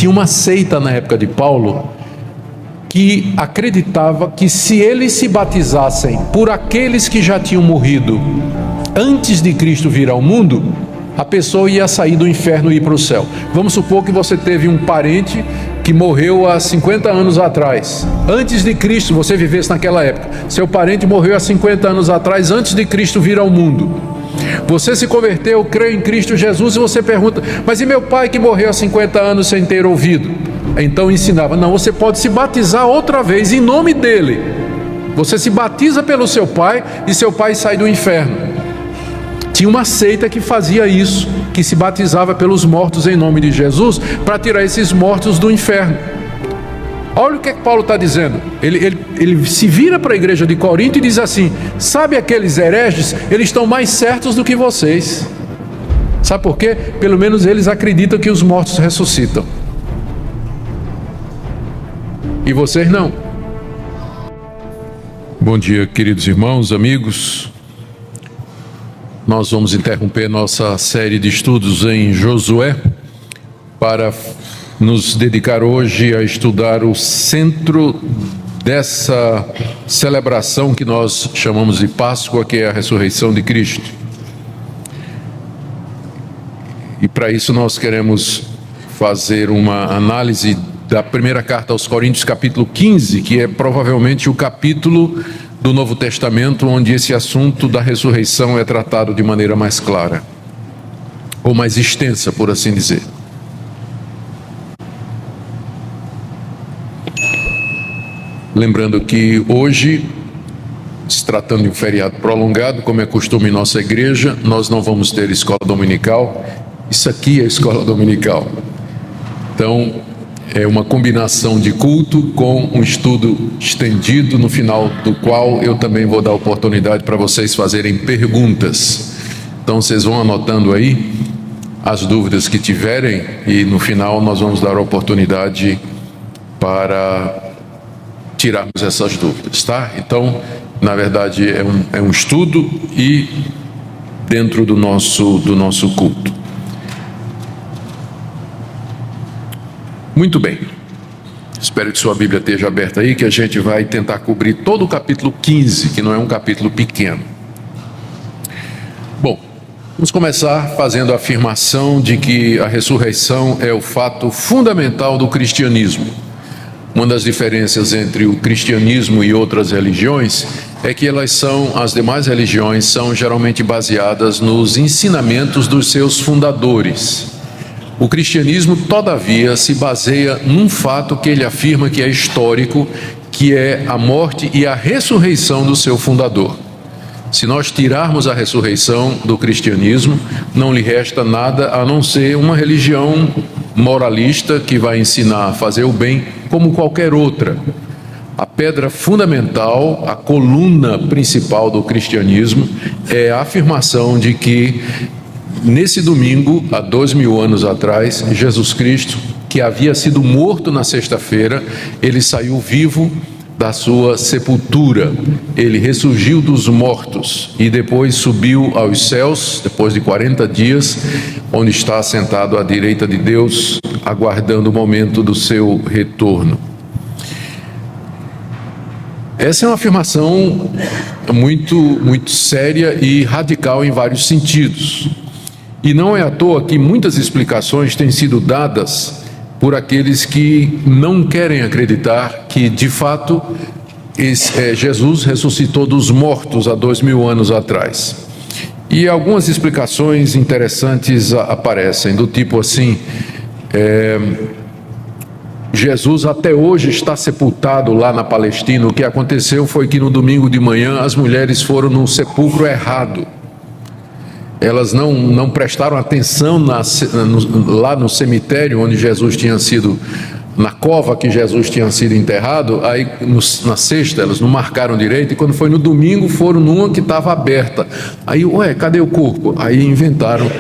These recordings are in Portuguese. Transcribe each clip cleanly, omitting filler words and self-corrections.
Tinha uma seita na época de Paulo que acreditava que se eles se batizassem por aqueles que já tinham morrido antes de Cristo vir ao mundo, a pessoa ia sair do inferno e ir para o céu. Vamos supor que você teve um parente que morreu há 50 anos atrás. Antes de Cristo, você vivesse naquela época. Seu parente morreu há 50 anos atrás, antes de Cristo vir ao mundo. Você se converteu, creu em Cristo Jesus e você pergunta: mas e meu pai que morreu há 50 anos sem ter ouvido? Então ensinava: não, você pode se batizar outra vez em nome dele. Você se batiza pelo seu pai e seu pai sai do inferno. Tinha uma seita que fazia isso, que se batizava pelos mortos em nome de Jesus, para tirar esses mortos do inferno. Olha o que Paulo está dizendo. Ele se vira para a igreja de Corinto e diz assim: sabe aqueles hereges? Eles estão mais certos do que vocês. Sabe por quê? Pelo menos eles acreditam que os mortos ressuscitam. E vocês não. Bom dia, queridos irmãos, amigos. Nós vamos interromper nossa série de estudos em Josué para nos dedicar hoje a estudar o centro dessa celebração que nós chamamos de Páscoa, que é a ressurreição de Cristo. E para isso nós queremos fazer uma análise da primeira carta aos Coríntios, capítulo 15, que é provavelmente o capítulo do Novo Testamento onde esse assunto da ressurreição é tratado de maneira mais clara, ou mais extensa, por assim dizer. Lembrando que hoje, se tratando de um feriado prolongado, como é costume em nossa igreja, nós não vamos ter escola dominical. Isso aqui é escola dominical. Então, é uma combinação de culto com um estudo estendido, no final do qual eu também vou dar oportunidade para vocês fazerem perguntas. Então vocês vão anotando aí as dúvidas que tiverem e no final nós vamos dar a oportunidade para tirarmos essas dúvidas, tá? Então, na verdade, é um estudo e dentro do nosso culto. Muito bem, espero que sua Bíblia esteja aberta aí, que a gente vai tentar cobrir todo o capítulo 15, que não é um capítulo pequeno. Bom, vamos começar fazendo a afirmação de que a ressurreição é o fato fundamental do cristianismo. Uma das diferenças entre o cristianismo e outras religiões é que as demais religiões são geralmente baseadas nos ensinamentos dos seus fundadores. O cristianismo, todavia, se baseia num fato que ele afirma que é histórico, que é a morte e a ressurreição do seu fundador. Se nós tirarmos a ressurreição do cristianismo, não lhe resta nada a não ser uma religião moralista que vai ensinar a fazer o bem como qualquer outra. A pedra fundamental, a coluna principal do cristianismo é a afirmação de que nesse domingo, há 2000 anos atrás, Jesus Cristo, que havia sido morto na sexta-feira, ele saiu vivo da sua sepultura, ele ressurgiu dos mortos e depois subiu aos céus, depois de 40 dias, onde está sentado à direita de Deus, aguardando o momento do seu retorno. Essa é uma afirmação muito séria e radical em vários sentidos. E não é à toa que muitas explicações têm sido dadas por aqueles que não querem acreditar que, de fato, Jesus ressuscitou dos mortos há 2000 anos atrás. E algumas explicações interessantes aparecem, do tipo assim: Jesus até hoje está sepultado lá na Palestina. O que aconteceu foi que no domingo de manhã as mulheres foram no sepulcro errado. Elas não prestaram atenção lá no cemitério onde Jesus tinha sido, na cova que Jesus tinha sido enterrado. Aí na sexta elas não marcaram direito, e quando foi no domingo foram numa que estava aberta. Aí, cadê o corpo? Aí inventaram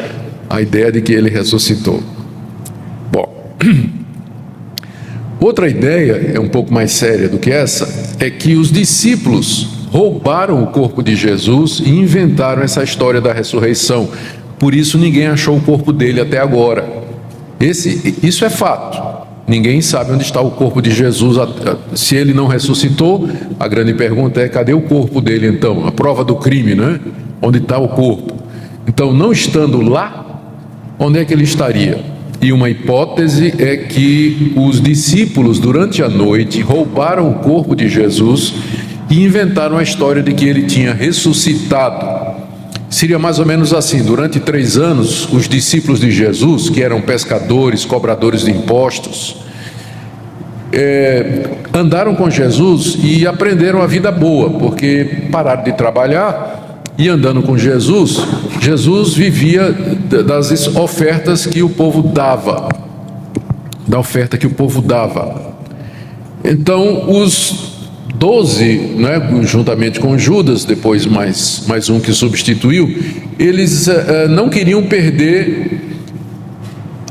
a ideia de que ele ressuscitou. Bom, outra ideia, é um pouco mais séria do que essa, é que os discípulos roubaram o corpo de Jesus e inventaram essa história da ressurreição. Por isso ninguém achou o corpo dele até agora. Isso é fato. Ninguém sabe onde está o corpo de Jesus. Se ele não ressuscitou, a grande pergunta é: cadê o corpo dele então? A prova do crime, né? Onde está o corpo? Então, não estando lá, onde é que ele estaria? E uma hipótese é que os discípulos, durante a noite, roubaram o corpo de Jesus e inventaram a história de que ele tinha ressuscitado. Seria mais ou menos assim: durante 3 anos, os discípulos de Jesus, que eram pescadores, cobradores de impostos, andaram com Jesus e aprenderam a vida boa, porque pararam de trabalhar e, andando com Jesus, Jesus vivia das ofertas que o povo dava, da oferta que o povo dava. Então, os 12, né, juntamente com Judas, depois mais um que substituiu, eles não queriam perder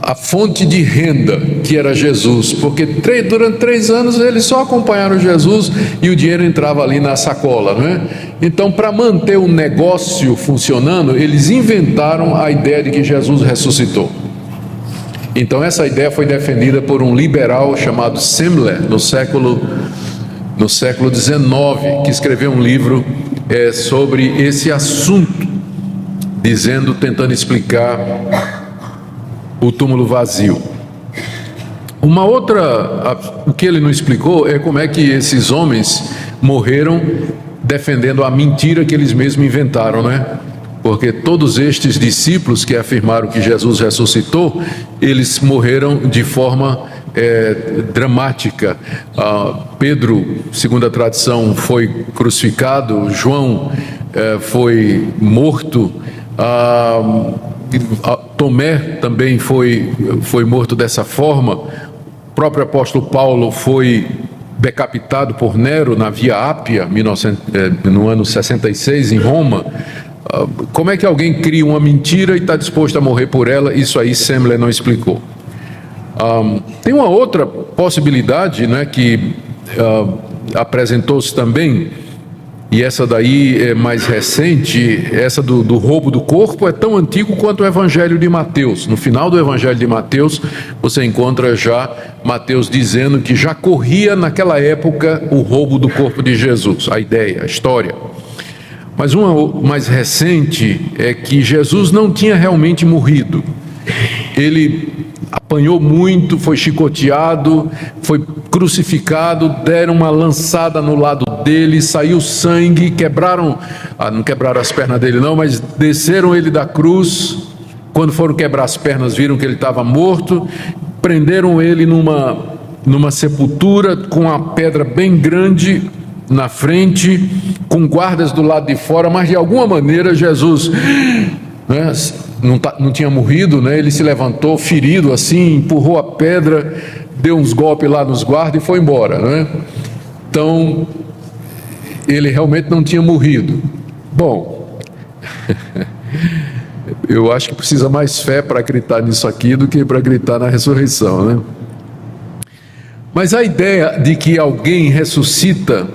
a fonte de renda, que era Jesus, porque durante 3 anos eles só acompanharam Jesus e o dinheiro entrava ali na sacola, né? Então, para manter o negócio funcionando, eles inventaram a ideia de que Jesus ressuscitou. Então, essa ideia foi defendida por um liberal chamado Semler, no século XIX, que escreveu um livro sobre esse assunto, tentando explicar o túmulo vazio. Uma outra, o que ele não explicou é como é que esses homens morreram defendendo a mentira que eles mesmos inventaram, né? Porque todos estes discípulos que afirmaram que Jesus ressuscitou, eles morreram de forma dramática. Pedro, segundo a tradição, foi crucificado. João foi morto. Tomé também foi morto dessa forma. O próprio apóstolo Paulo foi decapitado por Nero na Via Ápia, no ano 66, em Roma. Como é que alguém cria uma mentira e está disposto a morrer por ela? Isso aí Semler não explicou. Tem uma outra possibilidade, né, que apresentou-se também, e essa daí é mais recente. Essa do roubo do corpo é tão antigo quanto o Evangelho de Mateus. No final do Evangelho de Mateus, você encontra já Mateus dizendo que já corria naquela época o roubo do corpo de Jesus, a ideia, a história. Mas uma mais recente é que Jesus não tinha realmente morrido. Ele apanhou muito, foi chicoteado, foi crucificado, deram uma lançada no lado dele, saiu sangue, não quebraram as pernas dele não, mas desceram ele da cruz. Quando foram quebrar as pernas, viram que ele estava morto, prenderam ele numa sepultura com uma pedra bem grande na frente, com guardas do lado de fora, mas de alguma maneira Jesus, né, não tinha morrido, né? Ele se levantou ferido assim, empurrou a pedra, deu uns golpes lá nos guardas e foi embora, né? Então, ele realmente não tinha morrido. Bom, eu acho que precisa mais fé para acreditar nisso aqui do que para acreditar na ressurreição, né? Mas a ideia de que alguém ressuscita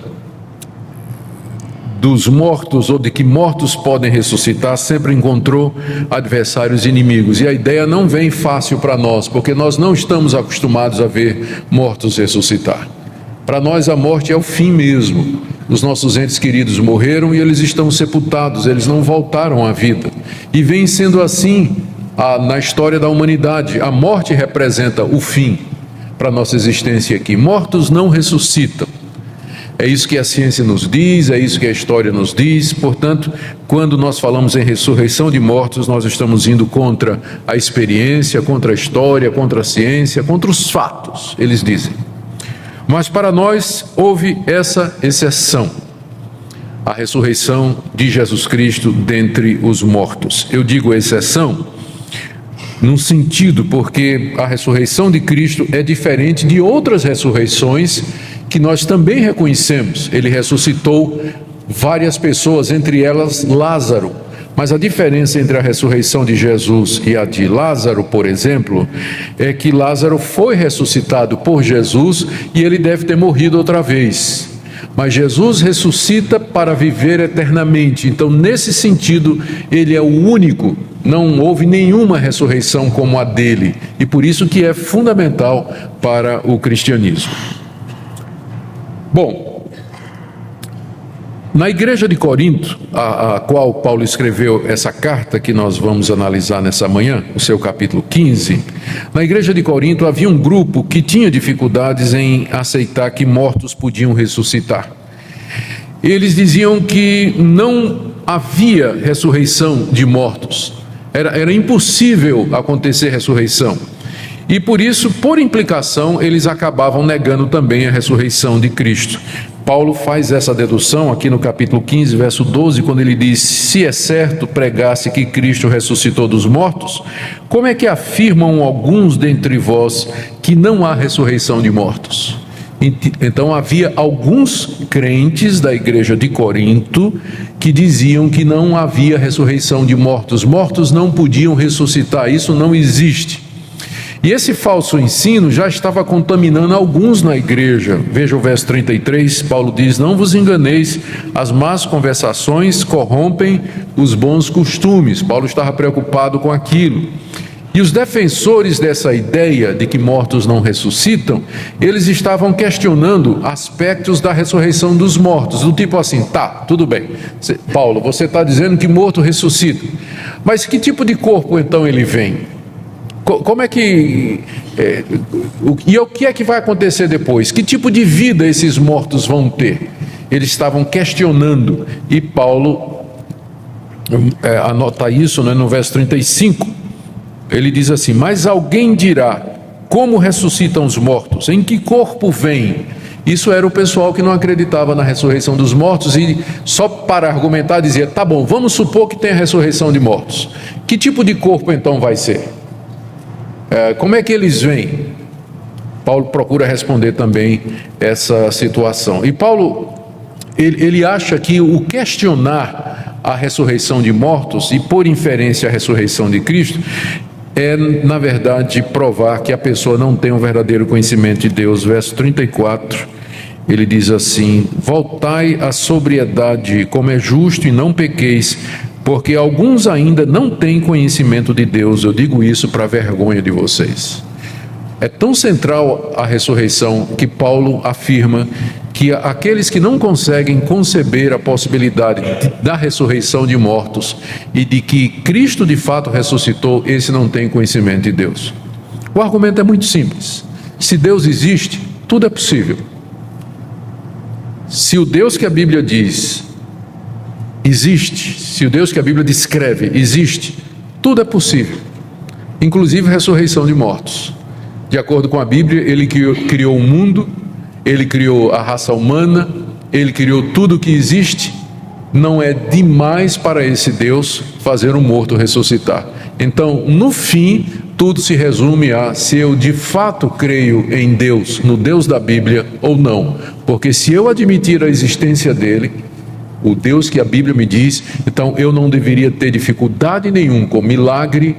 dos mortos, ou de que mortos podem ressuscitar, sempre encontrou adversários inimigos. E a ideia não vem fácil para nós, porque nós não estamos acostumados a ver mortos ressuscitar. Para nós a morte é o fim mesmo. Os nossos entes queridos morreram e eles estão sepultados, eles não voltaram à vida. E vem sendo assim na história da humanidade. A morte representa o fim para a nossa existência aqui. Mortos não ressuscitam. É isso que a ciência nos diz, é isso que a história nos diz. Portanto, quando nós falamos em ressurreição de mortos, nós estamos indo contra a experiência, contra a história, contra a ciência, contra os fatos, eles dizem. Mas para nós houve essa exceção, a ressurreição de Jesus Cristo dentre os mortos. Eu digo exceção num sentido porque a ressurreição de Cristo é diferente de outras ressurreições que nós também reconhecemos. Ele ressuscitou várias pessoas, entre elas Lázaro. Mas a diferença entre a ressurreição de Jesus e a de Lázaro, por exemplo, é que Lázaro foi ressuscitado por Jesus e ele deve ter morrido outra vez. Mas Jesus ressuscita para viver eternamente. Então, nesse sentido, ele é o único Não houve nenhuma ressurreição como a dele, e por isso que é fundamental para o cristianismo. Bom, na igreja de Corinto, a qual Paulo escreveu essa carta que nós vamos analisar nessa manhã, o seu capítulo 15, na igreja de Corinto havia um grupo que tinha dificuldades em aceitar que mortos podiam ressuscitar. Eles diziam que não havia ressurreição de mortos, era impossível acontecer ressurreição. E por isso, por implicação, eles acabavam negando também a ressurreição de Cristo. Paulo faz essa dedução aqui no capítulo 15, verso 12, quando ele diz: se é certo pregasse que Cristo ressuscitou dos mortos, como é que afirmam alguns dentre vós que não há ressurreição de mortos? Então havia alguns crentes da igreja de Corinto que diziam que não havia ressurreição de mortos. Mortos não podiam ressuscitar, isso não existe. E esse falso ensino já estava contaminando alguns na igreja. Veja o verso 33, Paulo diz: não vos enganeis, as más conversações corrompem os bons costumes. Paulo estava preocupado com aquilo. E os defensores dessa ideia de que mortos não ressuscitam, eles estavam questionando aspectos da ressurreição dos mortos, do tipo assim: tá, tudo bem, Paulo, você está dizendo que morto ressuscita, mas que tipo de corpo então ele vem? Como é que... e o que é que vai acontecer depois? Que tipo de vida esses mortos vão ter? Eles estavam questionando, e Paulo anota isso, né, no verso 35. Ele diz assim: mas alguém dirá, como ressuscitam os mortos? Em que corpo vêm? Isso era o pessoal que não acreditava na ressurreição dos mortos, e só para argumentar dizia: tá bom, vamos supor que tem a ressurreição de mortos. Que tipo de corpo então vai ser? Como é que eles vêm? Paulo procura responder também essa situação. E Paulo, ele acha que o questionar a ressurreição de mortos, e por inferência a ressurreição de Cristo, é, na verdade, provar que a pessoa não tem um verdadeiro conhecimento de Deus. Verso 34, ele diz assim: voltai à sobriedade, como é justo, e não pequeis, porque alguns ainda não têm conhecimento de Deus. Eu digo isso para a vergonha de vocês. É tão central a ressurreição que Paulo afirma que aqueles que não conseguem conceber a possibilidade da ressurreição de mortos e de que Cristo de fato ressuscitou, esse não tem conhecimento de Deus. O argumento é muito simples: se Deus existe, tudo é possível. Se o Deus que a Bíblia diz existe, se o Deus que a Bíblia descreve existe, tudo é possível, inclusive a ressurreição de mortos. De acordo com a Bíblia, ele criou o mundo, ele criou a raça humana, ele criou tudo que existe. Não é demais para esse Deus fazer um morto ressuscitar. Então, no fim, tudo se resume a se eu de fato creio em Deus, no Deus da Bíblia ou não. Porque se eu admitir a existência dele, o Deus que a Bíblia me diz, então eu não deveria ter dificuldade nenhuma com milagre,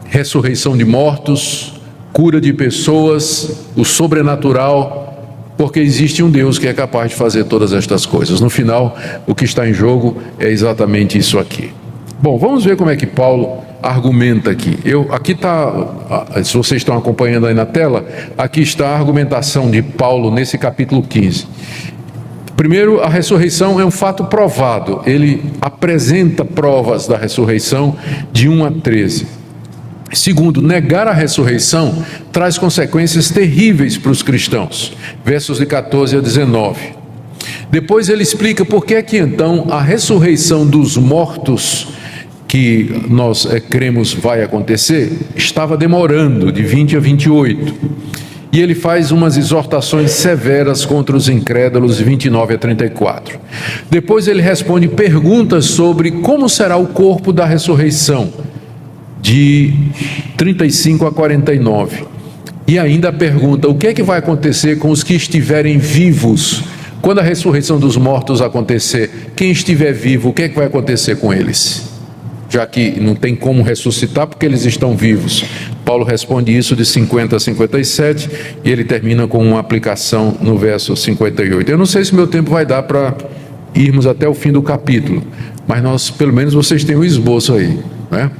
ressurreição de mortos, cura de pessoas, o sobrenatural, porque existe um Deus que é capaz de fazer todas estas coisas. No final, o que está em jogo é exatamente isso aqui. Bom, vamos ver como é que Paulo argumenta aqui. Aqui está, se vocês estão acompanhando aí na tela, aqui está a argumentação de Paulo nesse capítulo 15. Primeiro, a ressurreição é um fato provado. Ele apresenta provas da ressurreição de 1 a 13. Segundo, negar a ressurreição traz consequências terríveis para os cristãos. Versos de 14 a 19. Depois ele explica por que é que então a ressurreição dos mortos que nós cremos vai acontecer estava demorando, de 20 a 28. E ele faz umas exortações severas contra os incrédulos, de 29 a 34. Depois ele responde perguntas sobre como será o corpo da ressurreição, de 35 a 49. E ainda pergunta: o que é que vai acontecer com os que estiverem vivos? Quando a ressurreição dos mortos acontecer, quem estiver vivo, o que é que vai acontecer com eles? Já que não tem como ressuscitar porque eles estão vivos. Paulo responde isso de 50 a 57 e ele termina com uma aplicação no verso 58. Eu não sei se meu tempo vai dar para irmos até o fim do capítulo, mas pelo menos vocês têm um esboço aí. né?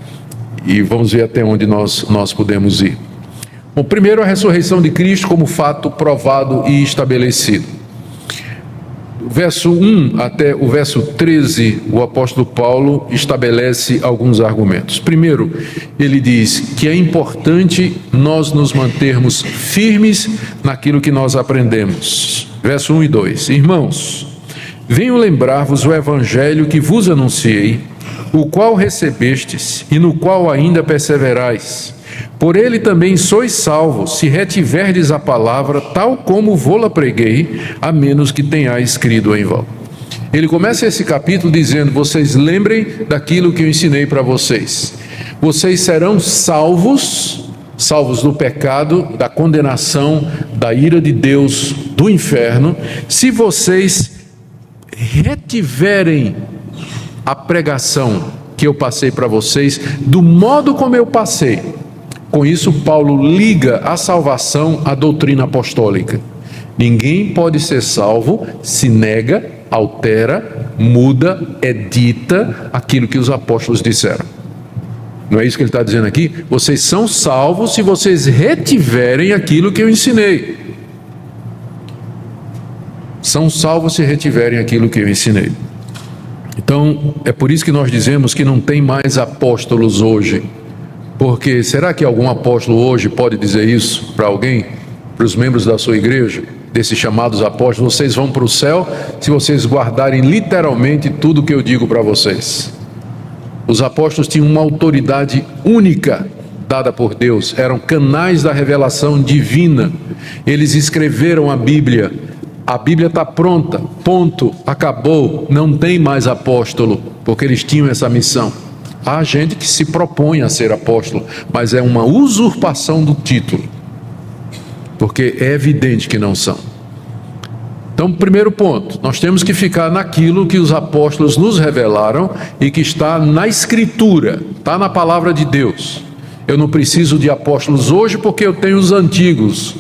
E vamos ver até onde nós podemos ir. Bom, primeiro, a ressurreição de Cristo como fato provado e estabelecido. Verso 1 até o verso 13, o apóstolo Paulo estabelece alguns argumentos. Primeiro, ele diz que é importante nós nos mantermos firmes naquilo que nós aprendemos. Verso 1 e 2. Irmãos, venho lembrar-vos o evangelho que vos anunciei, o qual recebestes e no qual ainda perseverais. Por ele também sois salvos, se retiverdes a palavra, tal como vô-la preguei, a menos que tenhais crido em vão. Ele começa esse capítulo dizendo: vocês lembrem daquilo que eu ensinei para vocês. Vocês serão salvos do pecado, da condenação, da ira de Deus, do inferno, se vocês retiverem a pregação que eu passei para vocês, do modo como eu passei. Com isso, Paulo liga a salvação à doutrina apostólica. Ninguém pode ser salvo se nega, altera, muda, edita aquilo que os apóstolos disseram. Não é isso que ele está dizendo aqui? Vocês são salvos se vocês retiverem aquilo que eu ensinei. São salvos se retiverem aquilo que eu ensinei. Então, é por isso que nós dizemos que não tem mais apóstolos hoje. Porque será que algum apóstolo hoje pode dizer isso para alguém, para os membros da sua igreja, desses chamados apóstolos? Vocês vão para o céu se vocês guardarem literalmente tudo que eu digo para vocês. Os apóstolos tinham uma autoridade única dada por Deus, eram canais da revelação divina. Eles escreveram a Bíblia está pronta, ponto, acabou, não tem mais apóstolo, porque eles tinham essa missão. Há gente que se propõe a ser apóstolo, mas é uma usurpação do título, porque é evidente que não são. Então, primeiro ponto, nós temos que ficar naquilo que os apóstolos nos revelaram e que está na Escritura, está na palavra de Deus. Eu não preciso de apóstolos hoje porque eu tenho os antigos.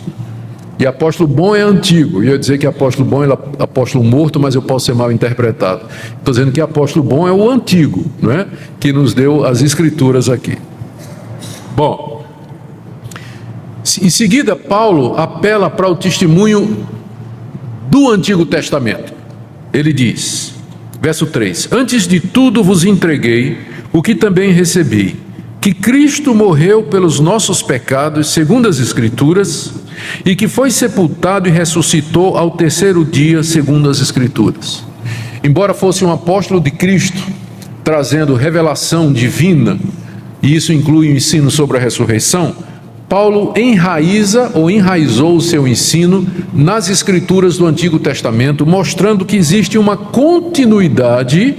E apóstolo bom é antigo. E eu ia dizer que apóstolo bom é apóstolo morto, mas eu posso ser mal interpretado. Estou dizendo que apóstolo bom é o antigo, não é? Que nos deu as escrituras aqui. Bom, em seguida, Paulo apela para o testemunho do Antigo Testamento. Ele diz, verso 3: Antes de tudo vos entreguei o que também recebi, que Cristo morreu pelos nossos pecados, segundo as Escrituras, e que foi sepultado e ressuscitou ao terceiro dia, segundo as Escrituras. Embora fosse um apóstolo de Cristo, trazendo revelação divina, e isso inclui o ensino sobre a ressurreição, Paulo enraizou o seu ensino nas Escrituras do Antigo Testamento, mostrando que existe uma continuidade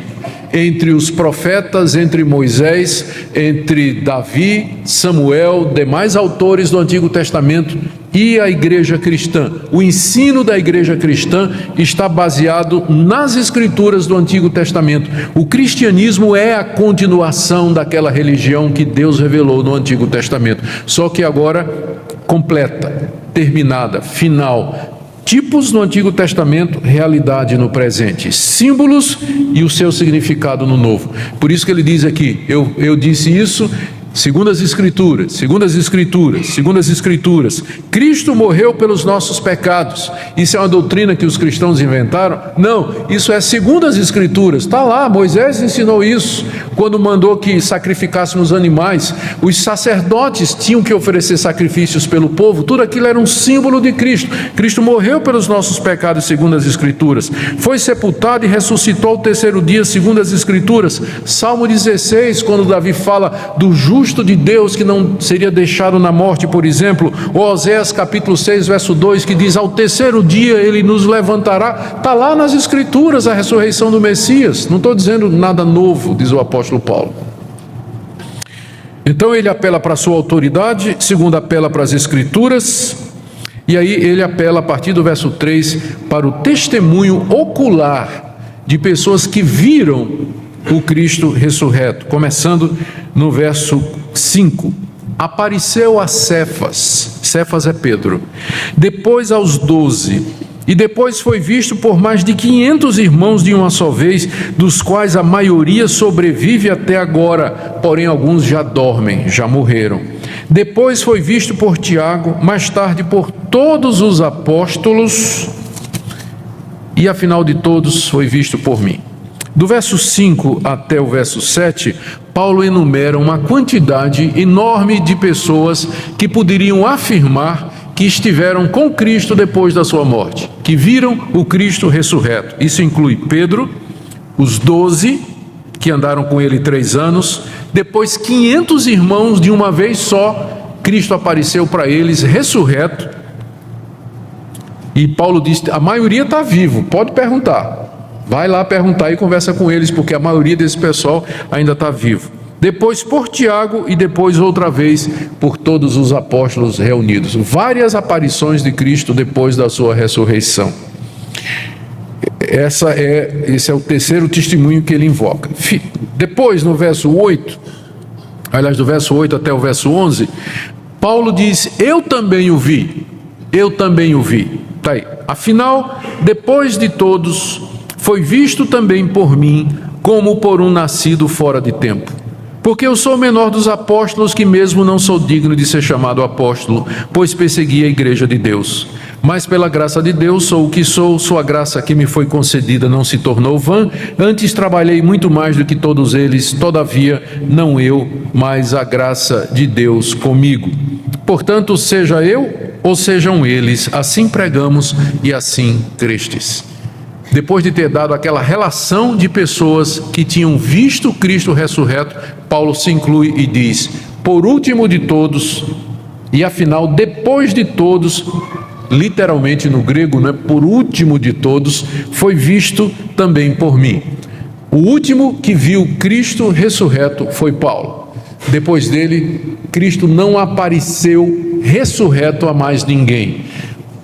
entre os profetas, entre Moisés, entre Davi, Samuel, demais autores do Antigo Testamento e a igreja cristã. O ensino da igreja cristã está baseado nas Escrituras do Antigo Testamento. O cristianismo é a continuação daquela religião que Deus revelou no Antigo Testamento, só que agora completa, terminada, final. Tipos no Antigo Testamento, realidade no presente, símbolos e o seu significado no Novo. Por isso que ele diz aqui, eu disse isso segundo as Escrituras, segundo as Escrituras, segundo as Escrituras. Cristo morreu pelos nossos pecados. Isso é uma doutrina que os cristãos inventaram? Não, isso é segundo as Escrituras. Está lá, Moisés ensinou isso quando mandou que sacrificássemos animais. Os sacerdotes tinham que oferecer sacrifícios pelo povo. Tudo aquilo era um símbolo de Cristo. Cristo morreu pelos nossos pecados, segundo as Escrituras. Foi sepultado e ressuscitou ao terceiro dia, segundo as Escrituras. Salmo 16, quando Davi fala do justo de Deus que não seria deixado na morte, por exemplo. Ou Oséias capítulo 6, verso 2, que diz: ao terceiro dia ele nos levantará. Está lá nas Escrituras a ressurreição do Messias. Não estou dizendo nada novo, diz o apóstolo Paulo. Então ele apela para a sua autoridade, segundo apela para as Escrituras, e aí ele apela a partir do verso 3 para o testemunho ocular de pessoas que viram o Cristo ressurreto, começando no verso 5. Apareceu a Cefas é Pedro, depois aos 12, e depois foi visto por mais de 500 irmãos de uma só vez, dos quais a maioria sobrevive até agora, porém alguns já dormem, já morreram. Depois foi visto por Tiago, mais tarde por todos os apóstolos, e afinal de todos foi visto por mim. Do verso 5 até o verso 7, Paulo enumera uma quantidade enorme de pessoas que poderiam afirmar que estiveram com Cristo depois da sua morte, que viram o Cristo ressurreto. Isso inclui Pedro, os 12 que andaram com ele 3 anos, depois 500 irmãos de uma vez só, Cristo apareceu para eles ressurreto. E Paulo diz, a maioria está vivo, pode perguntar, vai lá perguntar e conversa com eles, porque a maioria desse pessoal ainda está vivo. Depois por Tiago e depois outra vez por todos os apóstolos reunidos. Várias aparições de Cristo depois da sua ressurreição. Esse é o terceiro testemunho que ele invoca. Depois, no verso 8, aliás, do verso 8 até o verso 11, Paulo diz, eu também o vi. Está aí. Afinal, depois de todos, foi visto também por mim, como por um nascido fora de tempo. Porque eu sou o menor dos apóstolos, que mesmo não sou digno de ser chamado apóstolo, pois persegui a igreja de Deus. Mas pela graça de Deus sou o que sou, sua graça que me foi concedida não se tornou vã. Antes trabalhei muito mais do que todos eles, todavia não eu, mas a graça de Deus comigo. Portanto, seja eu ou sejam eles, assim pregamos e assim crestes. Depois de ter dado aquela relação de pessoas que tinham visto Cristo ressurreto, Paulo se inclui e diz, por último de todos, e afinal depois de todos, literalmente no grego, né, por último de todos, foi visto também por mim. O último que viu Cristo ressurreto foi Paulo. Depois dele, Cristo não apareceu ressurreto a mais ninguém.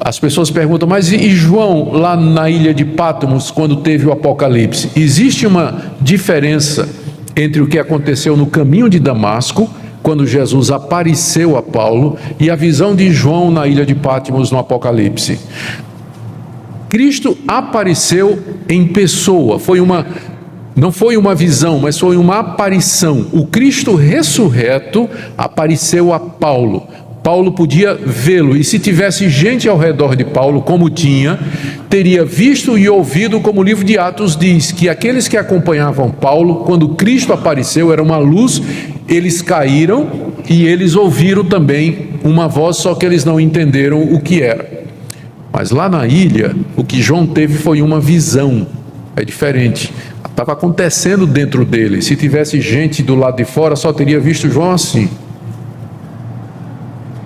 As pessoas perguntam, mas e João lá na ilha de Patmos, quando teve o Apocalipse? Existe uma diferença entre o que aconteceu no caminho de Damasco, quando Jesus apareceu a Paulo, e a visão de João na ilha de Patmos no Apocalipse. Cristo apareceu em pessoa, não foi uma visão, mas foi uma aparição. O Cristo ressurreto apareceu a Paulo. Paulo podia vê-lo, e se tivesse gente ao redor de Paulo, como tinha, teria visto e ouvido, como o livro de Atos diz, que aqueles que acompanhavam Paulo, quando Cristo apareceu, era uma luz, eles caíram e eles ouviram também uma voz, só que eles não entenderam o que era. Mas lá na ilha, o que João teve foi uma visão, é diferente. Estava acontecendo dentro dele. Se tivesse gente do lado de fora, só teria visto João assim.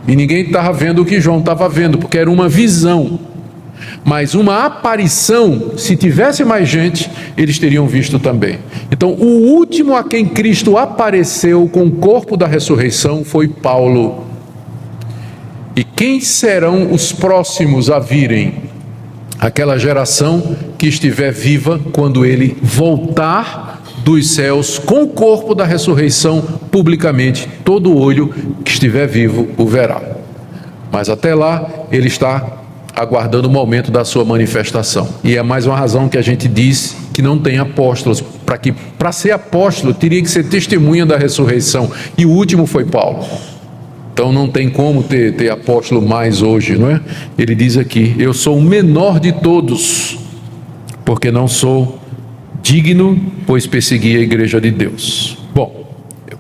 E ninguém estava vendo o que João estava vendo, porque era uma visão. Mas uma aparição, se tivesse mais gente, eles teriam visto também. Então, o último a quem Cristo apareceu com o corpo da ressurreição foi Paulo. E quem serão os próximos a virem? Aquela geração que estiver viva quando ele voltar dos céus com o corpo da ressurreição publicamente, todo olho que estiver vivo o verá. Mas até lá ele está aguardando o momento da sua manifestação, e é mais uma razão que a gente diz que não tem apóstolos, para ser apóstolo teria que ser testemunha da ressurreição, e o último foi Paulo. Então não tem como ter apóstolo mais hoje, não é? Ele diz aqui, eu sou o menor de todos, porque não sou digno, pois persegui a igreja de Deus. Bom,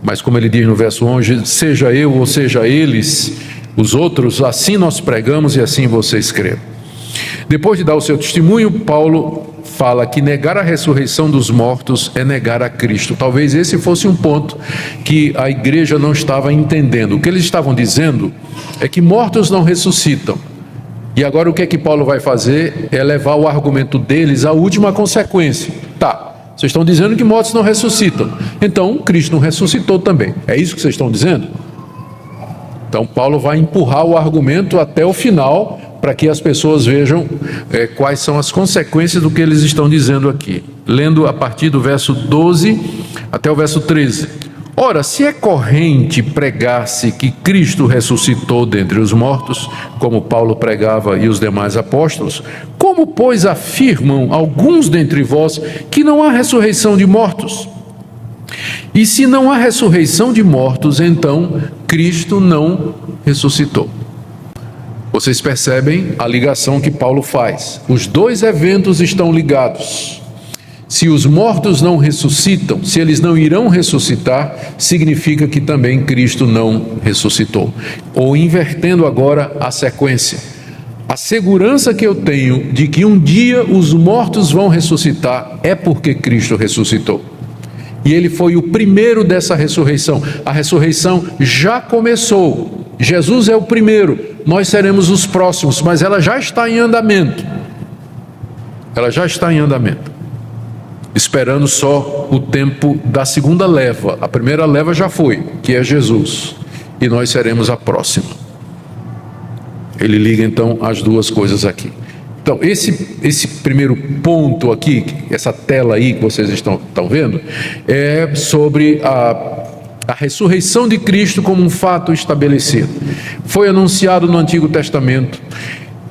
mas como ele diz no verso 11, seja eu ou seja eles, os outros, assim nós pregamos e assim vocês creem. Depois de dar o seu testemunho, Paulo fala que negar a ressurreição dos mortos é negar a Cristo. Talvez esse fosse um ponto que a igreja não estava entendendo. O que eles estavam dizendo é que mortos não ressuscitam. E agora o que é que Paulo vai fazer? É levar o argumento deles à última consequência. Tá, vocês estão dizendo que mortos não ressuscitam, então Cristo não ressuscitou também. É isso que vocês estão dizendo? Então Paulo vai empurrar o argumento até o final, para que as pessoas vejam quais são as consequências do que eles estão dizendo aqui. Lendo a partir do verso 12 até o verso 13. Ora, se é corrente pregar-se que Cristo ressuscitou dentre os mortos, como Paulo pregava e os demais apóstolos, como, pois, afirmam alguns dentre vós que não há ressurreição de mortos? E se não há ressurreição de mortos, então Cristo não ressuscitou. Vocês percebem a ligação que Paulo faz. Os dois eventos estão ligados. Se os mortos não ressuscitam, se eles não irão ressuscitar, significa que também Cristo não ressuscitou. Ou invertendo agora a sequência. A segurança que eu tenho de que um dia os mortos vão ressuscitar é porque Cristo ressuscitou. E ele foi o primeiro dessa ressurreição. A ressurreição já começou. Jesus é o primeiro, nós seremos os próximos, mas ela já está em andamento. Ela já está em andamento. Esperando só o tempo da segunda leva. A primeira leva já foi, que é Jesus. E nós seremos a próxima. Ele liga então as duas coisas aqui. Então, esse primeiro ponto aqui, essa tela aí que vocês estão vendo, é sobre a ressurreição de Cristo como um fato estabelecido. Foi anunciado no Antigo Testamento,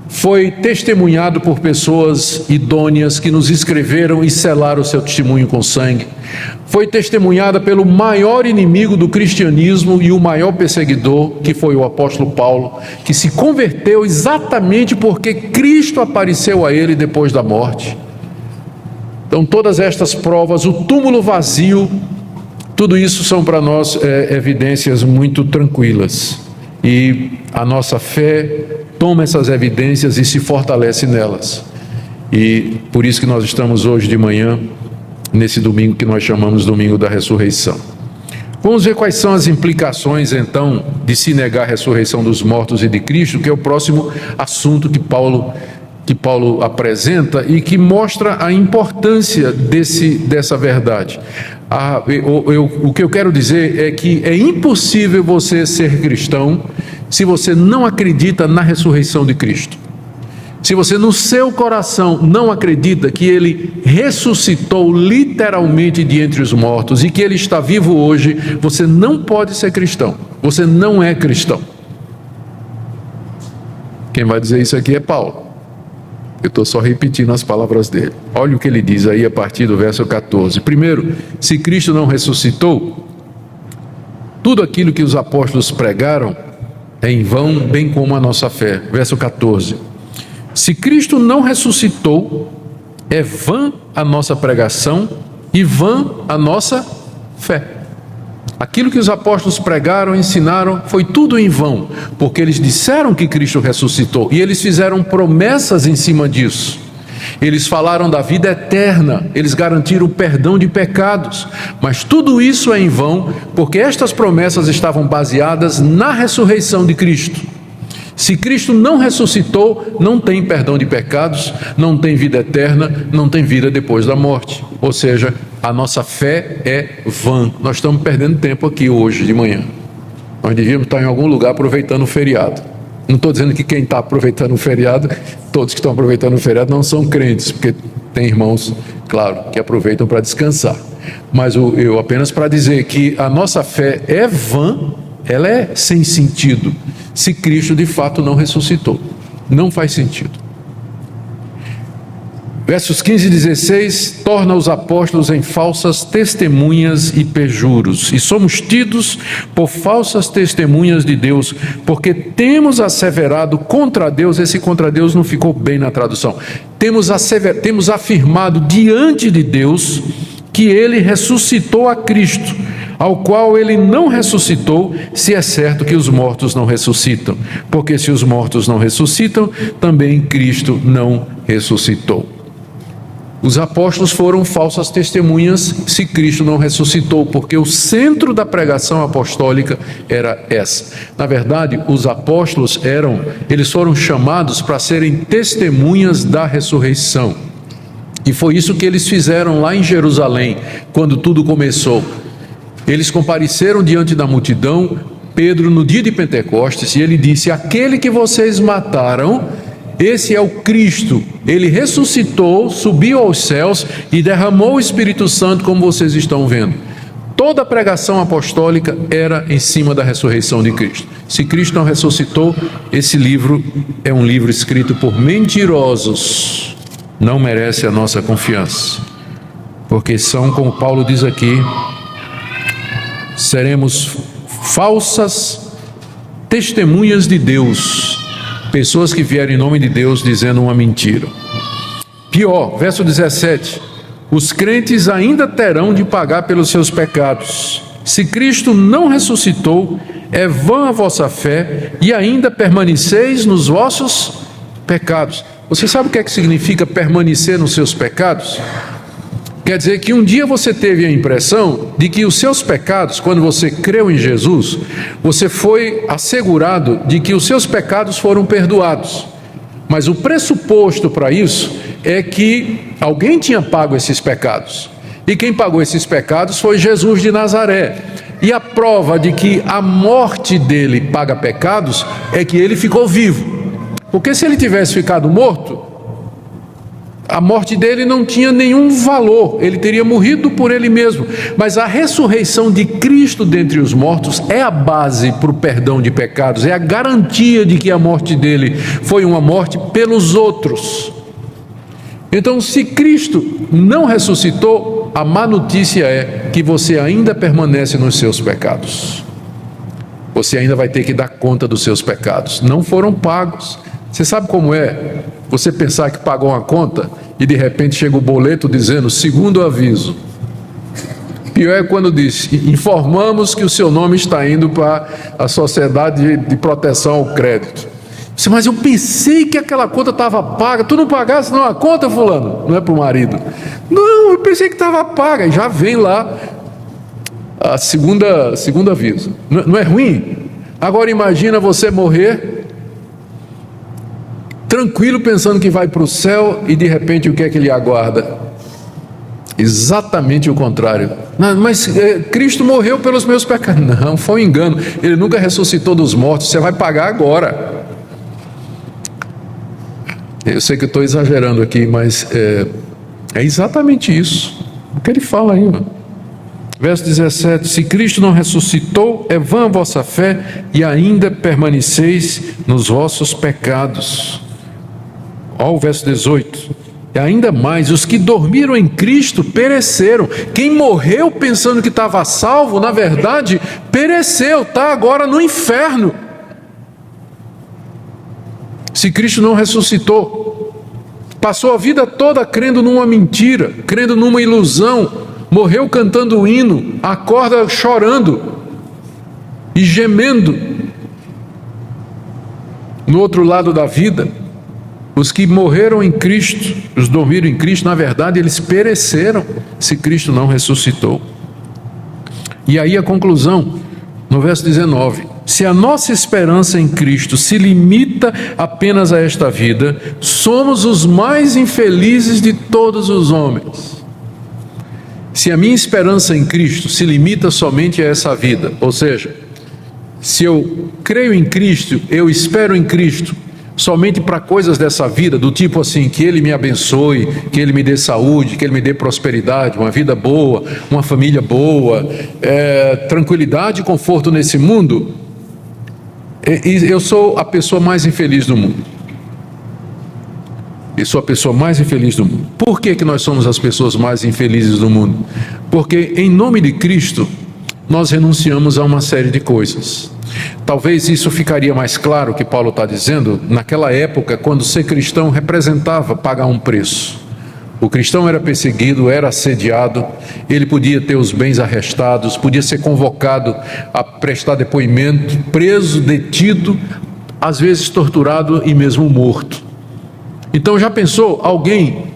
foi testemunhado por pessoas idôneas que nos escreveram e selaram o seu testemunho com sangue. Foi testemunhada pelo maior inimigo do cristianismo e o maior perseguidor, que foi o apóstolo Paulo, que se converteu exatamente porque Cristo apareceu a ele depois da morte. Então, todas estas provas, o túmulo vazio, tudo isso são para nós evidências muito tranquilas. E a nossa fé toma essas evidências e se fortalece nelas. E por isso que nós estamos hoje de manhã, nesse domingo que nós chamamos Domingo da Ressurreição. Vamos ver quais são as implicações, então, de se negar a ressurreição dos mortos e de Cristo, que é o próximo assunto que Paulo apresenta e que mostra a importância dessa verdade. O que eu quero dizer é que é impossível você ser cristão se você não acredita na ressurreição de Cristo. Se você no seu coração não acredita que Ele ressuscitou literalmente de entre os mortos e que Ele está vivo hoje, você não pode ser cristão. Você não é cristão. Quem vai dizer isso aqui é Paulo. Eu estou só repetindo as palavras dele. Olha o que ele diz aí a partir do verso 14. Primeiro, se Cristo não ressuscitou, tudo aquilo que os apóstolos pregaram é em vão, bem como a nossa fé. Verso 14. Se Cristo não ressuscitou, é vã a nossa pregação e vã a nossa fé. Aquilo que os apóstolos pregaram, ensinaram, foi tudo em vão, porque eles disseram que Cristo ressuscitou e eles fizeram promessas em cima disso. Eles falaram da vida eterna, eles garantiram o perdão de pecados, mas tudo isso é em vão, porque estas promessas estavam baseadas na ressurreição de Cristo. Se Cristo não ressuscitou, não tem perdão de pecados, não tem vida eterna, não tem vida depois da morte. Ou seja, a nossa fé é vã. Nós estamos perdendo tempo aqui hoje de manhã. Nós devíamos estar em algum lugar aproveitando o feriado. Não estou dizendo que quem está aproveitando o feriado, todos que estão aproveitando o feriado não são crentes, porque tem irmãos, claro, que aproveitam para descansar. Mas eu apenas para dizer que a nossa fé é vã, ela é sem sentido, se Cristo de fato não ressuscitou. Não faz sentido. Versos 15 e 16, torna os apóstolos em falsas testemunhas e perjuros, e somos tidos por falsas testemunhas de Deus, porque temos asseverado contra Deus, esse contra Deus não ficou bem na tradução, temos afirmado diante de Deus que Ele ressuscitou a Cristo, ao qual Ele não ressuscitou, se é certo que os mortos não ressuscitam, porque se os mortos não ressuscitam, também Cristo não ressuscitou. Os apóstolos foram falsas testemunhas se Cristo não ressuscitou, porque o centro da pregação apostólica era essa. Na verdade, os apóstolos eles foram chamados para serem testemunhas da ressurreição. E foi isso que eles fizeram lá em Jerusalém, quando tudo começou. Eles compareceram diante da multidão, Pedro no dia de Pentecostes, e ele disse: aquele que vocês mataram, esse é o Cristo, ele ressuscitou, subiu aos céus e derramou o Espírito Santo, como vocês estão vendo. Toda a pregação apostólica era em cima da ressurreição de Cristo. Se Cristo não ressuscitou, esse livro é um livro escrito por mentirosos. Não merece a nossa confiança. Porque são, como Paulo diz aqui, seremos falsas testemunhas de Deus. Pessoas que vierem em nome de Deus dizendo uma mentira. Pior, verso 17. Os crentes ainda terão de pagar pelos seus pecados. Se Cristo não ressuscitou, é vã a vossa fé e ainda permaneceis nos vossos pecados. Você sabe o que é que significa permanecer nos seus pecados? Quer dizer que um dia você teve a impressão de que os seus pecados, quando você creu em Jesus, você foi assegurado de que os seus pecados foram perdoados. Mas o pressuposto para isso é que alguém tinha pago esses pecados. E quem pagou esses pecados foi Jesus de Nazaré. E a prova de que a morte dele paga pecados é que ele ficou vivo. Porque se ele tivesse ficado morto, a morte dele não tinha nenhum valor, ele teria morrido por ele mesmo. Mas a ressurreição de Cristo dentre os mortos é a base para o perdão de pecados, é a garantia de que a morte dele foi uma morte pelos outros. Então, se Cristo não ressuscitou, a má notícia é que você ainda permanece nos seus pecados. Você ainda vai ter que dar conta dos seus pecados. Não foram pagos. Você sabe como é? Você pensar que pagou uma conta e de repente chega o boleto dizendo segundo aviso. Pior é quando diz: informamos que o seu nome está indo para a Sociedade de Proteção ao Crédito. Mas eu pensei que aquela conta estava paga. Tu não pagasse não a conta, fulano? Não é para o marido. Não, eu pensei que estava paga. E já vem lá a segunda aviso. Não é ruim? Agora imagina você morrer tranquilo, pensando que vai para o céu, e de repente o que é que lhe aguarda? Exatamente o contrário. Não, mas Cristo morreu pelos meus pecados. Não, foi um engano. Ele nunca ressuscitou dos mortos. Você vai pagar agora. Eu sei que eu estou exagerando aqui, mas é exatamente isso o que ele fala aí. Verso 17: se Cristo não ressuscitou, é vã a vossa fé e ainda permaneceis nos vossos pecados. Olha o verso 18: e ainda mais, os que dormiram em Cristo pereceram. Quem morreu pensando que estava salvo, na verdade, pereceu, está agora no inferno. Se Cristo não ressuscitou, passou a vida toda crendo numa mentira, crendo numa ilusão, morreu cantando o hino, acorda chorando e gemendo. No outro lado da vida, os que morreram em Cristo, os dormiram em Cristo, na verdade eles pereceram se Cristo não ressuscitou. E aí a conclusão, no verso 19: se a nossa esperança em Cristo se limita apenas a esta vida, somos os mais infelizes de todos os homens. Se a minha esperança em Cristo se limita somente a essa vida, ou seja, se eu creio em Cristo, eu espero em Cristo somente para coisas dessa vida, do tipo assim, que Ele me abençoe, que Ele me dê saúde, que Ele me dê prosperidade, uma vida boa, uma família boa, tranquilidade e conforto nesse mundo, eu sou a pessoa mais infeliz do mundo. Eu sou a pessoa mais infeliz do mundo. Por que nós somos as pessoas mais infelizes do mundo? Porque em nome de Cristo nós renunciamos a uma série de coisas. Talvez isso ficaria mais claro, que Paulo está dizendo, naquela época, quando ser cristão representava pagar um preço. O cristão era perseguido, era assediado, ele podia ter os bens arrestados, podia ser convocado a prestar depoimento, preso, detido, às vezes torturado e mesmo morto. Então já pensou alguém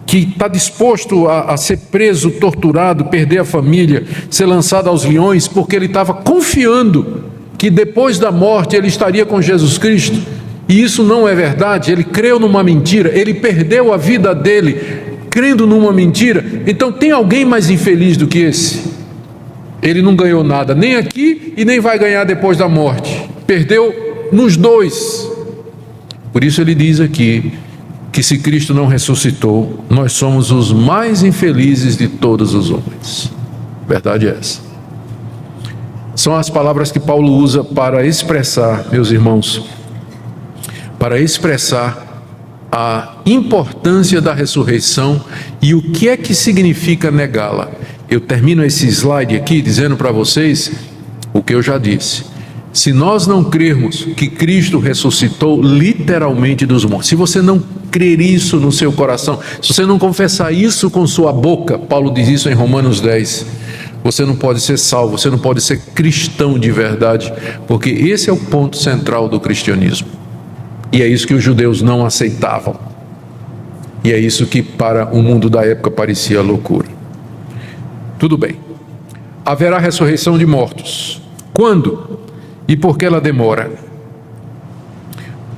que está disposto a ser preso, torturado, perder a família, ser lançado aos leões, porque ele estava confiando que depois da morte ele estaria com Jesus Cristo? E isso não é verdade. Ele creu numa mentira, ele perdeu a vida dele crendo numa mentira. Então tem alguém mais infeliz do que esse? Ele não ganhou nada, nem aqui e nem vai ganhar depois da morte. Perdeu nos dois. Por isso ele diz aqui que se Cristo não ressuscitou, nós somos os mais infelizes de todos os homens. Verdade é essa. são as palavras que Paulo usa para expressar, meus irmãos, para expressar a importância da ressurreição e o que é que significa negá-la. Eu termino esse slide aqui dizendo para vocês o que eu já disse. Se nós não crermos que Cristo ressuscitou literalmente dos mortos, se você não crer isso no seu coração, se você não confessar isso com sua boca, Paulo diz isso em Romanos 10, você não pode ser salvo, você não pode ser cristão de verdade, porque esse é o ponto central do cristianismo. E é isso que os judeus não aceitavam. E é isso que para o mundo da época parecia loucura. Tudo bem. Haverá ressurreição de mortos. Quando? E por que ela demora?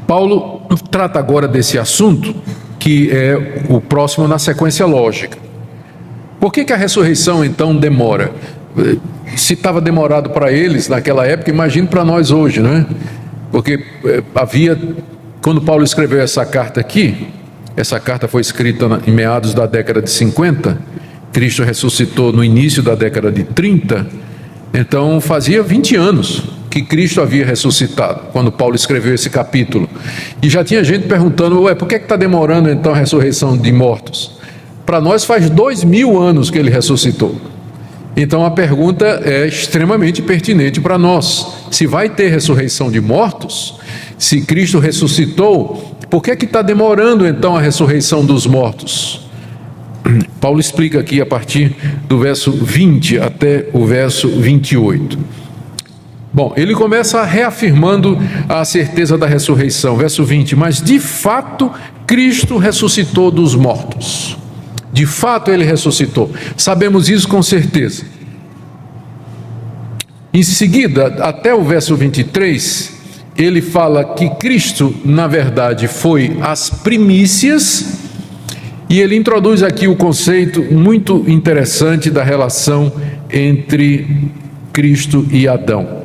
Paulo trata agora desse assunto, que é o próximo na sequência lógica. Por que a ressurreição então demora? Se estava demorado para eles naquela época, imagine para nós hoje, né? Porque quando Paulo escreveu essa carta aqui, essa carta foi escrita em meados da década de 50, Cristo ressuscitou no início da década de 30, então fazia 20 anos que Cristo havia ressuscitado, quando Paulo escreveu esse capítulo. E já tinha gente perguntando, por que está demorando então a ressurreição de mortos? Para nós faz 2000 anos que ele ressuscitou. Então a pergunta é extremamente pertinente para nós. Se vai ter ressurreição de mortos, se Cristo ressuscitou, por que está demorando então a ressurreição dos mortos? Paulo explica aqui a partir do verso 20 até o verso 28. Bom, ele começa reafirmando a certeza da ressurreição. Verso 20, mas de fato Cristo ressuscitou dos mortos. De fato ele ressuscitou. Sabemos isso com certeza. Em seguida, até o verso 23, ele fala que Cristo, na verdade, foi as primícias, e ele introduz aqui o conceito muito interessante da relação entre Cristo e Adão.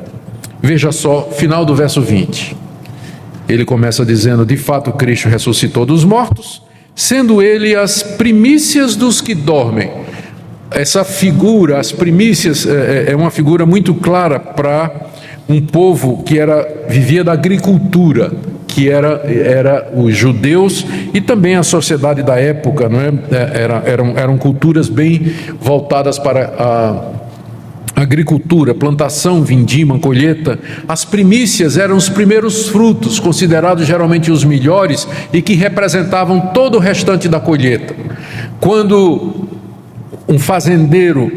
Veja só, final do verso 20. Ele começa dizendo, de fato Cristo ressuscitou dos mortos, sendo ele as primícias dos que dormem. Essa figura, as primícias, é uma figura muito clara para um povo que vivia da agricultura, que era os judeus e também a sociedade da época, não é? Eram culturas bem voltadas para a agricultura, plantação, vindima, colheita. As primícias eram os primeiros frutos, considerados geralmente os melhores e que representavam todo o restante da colheita. Quando um fazendeiro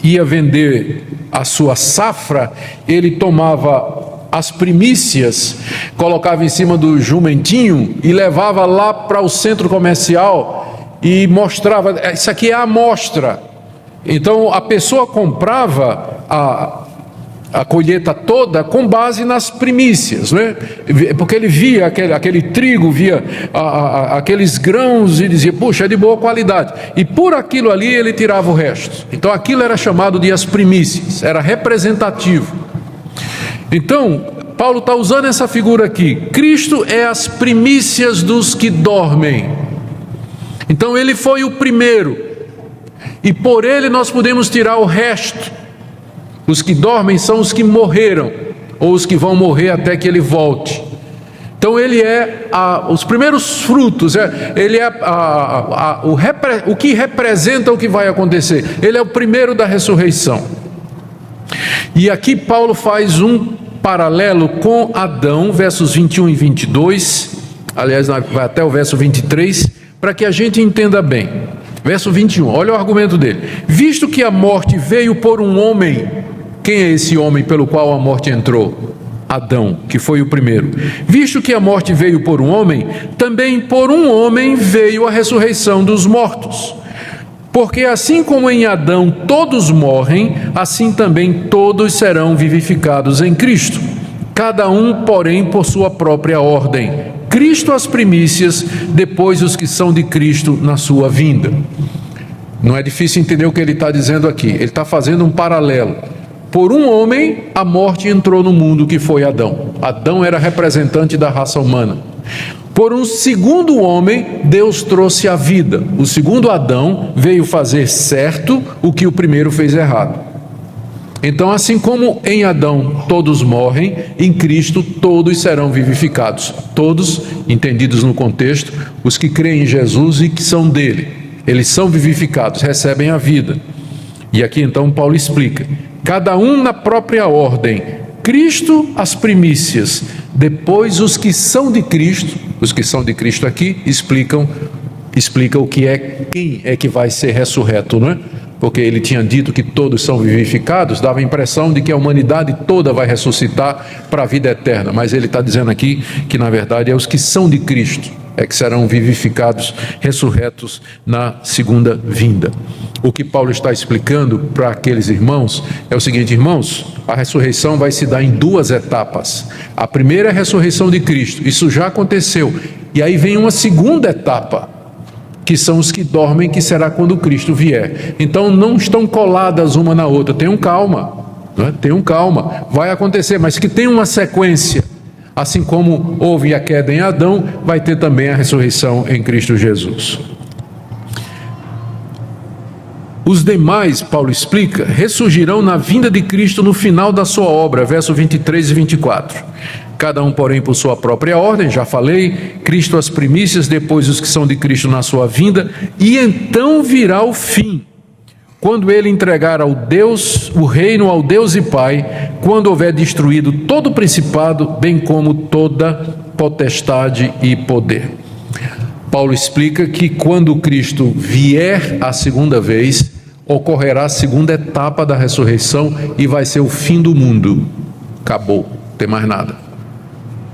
ia vender a sua safra, ele tomava as primícias, colocava em cima do jumentinho e levava lá para o centro comercial e mostrava, isso aqui é a amostra. Então a pessoa comprava a colheita toda com base nas primícias, né? Porque ele via aquele trigo, via aqueles grãos e dizia, puxa, é de boa qualidade, e por aquilo ali ele tirava o resto. Então aquilo era chamado de as primícias, era representativo. Então Paulo está usando essa figura aqui, Cristo é as primícias dos que dormem. Então ele foi o primeiro, e por ele nós podemos tirar o resto. Os que dormem são os que morreram, ou os que vão morrer até que ele volte. Então ele é os primeiros frutos, ele é o que representa o que vai acontecer. Ele é o primeiro da ressurreição. E aqui Paulo faz um paralelo com Adão, versos 21 e 22, aliás vai até o verso 23, para que a gente entenda bem. Verso 21, olha o argumento dele. Visto que a morte veio por um homem, quem é esse homem pelo qual a morte entrou? Adão, que foi o primeiro. Visto que a morte veio por um homem, também por um homem veio a ressurreição dos mortos. Porque assim como em Adão todos morrem, assim também todos serão vivificados em Cristo. Cada um, porém, por sua própria ordem. Cristo as primícias, depois os que são de Cristo na sua vinda. Não é difícil entender o que ele está dizendo aqui. Ele está fazendo um paralelo. Por um homem, a morte entrou no mundo, que foi Adão. Adão era representante da raça humana. Por um segundo homem, Deus trouxe a vida. O segundo Adão veio fazer certo o que o primeiro fez errado. Então, assim como em Adão todos morrem, em Cristo todos serão vivificados. Todos, entendidos no contexto, os que creem em Jesus e que são dele. Eles são vivificados, recebem a vida. E aqui então Paulo explica, cada um na própria ordem, Cristo as primícias, depois os que são de Cristo aqui explica o que é, quem é que vai ser ressurreto, não é? Porque ele tinha dito que todos são vivificados, dava a impressão de que a humanidade toda vai ressuscitar para a vida eterna, mas ele está dizendo aqui que na verdade é os que são de Cristo, é que serão vivificados, ressurretos na segunda vinda. O que Paulo está explicando para aqueles irmãos é o seguinte: irmãos, a ressurreição vai se dar em duas etapas. A primeira é a ressurreição de Cristo, isso já aconteceu, e aí vem uma segunda etapa, que são os que dormem, que será quando Cristo vier. Então não estão coladas uma na outra, tenham calma, né? Tenham calma, vai acontecer, mas que tem uma sequência. Assim como houve a queda em Adão, vai ter também a ressurreição em Cristo Jesus. Os demais, Paulo explica, ressurgirão na vinda de Cristo no final da sua obra, verso 23 e 24. Cada um, porém, por sua própria ordem, já falei, Cristo as primícias, depois os que são de Cristo na sua vinda, e então virá o fim, quando ele entregar ao Deus, o reino ao Deus e Pai, quando houver destruído todo o principado, bem como toda potestade e poder. Paulo explica que quando Cristo vier a segunda vez, ocorrerá a segunda etapa da ressurreição e vai ser o fim do mundo. Acabou, não tem mais nada.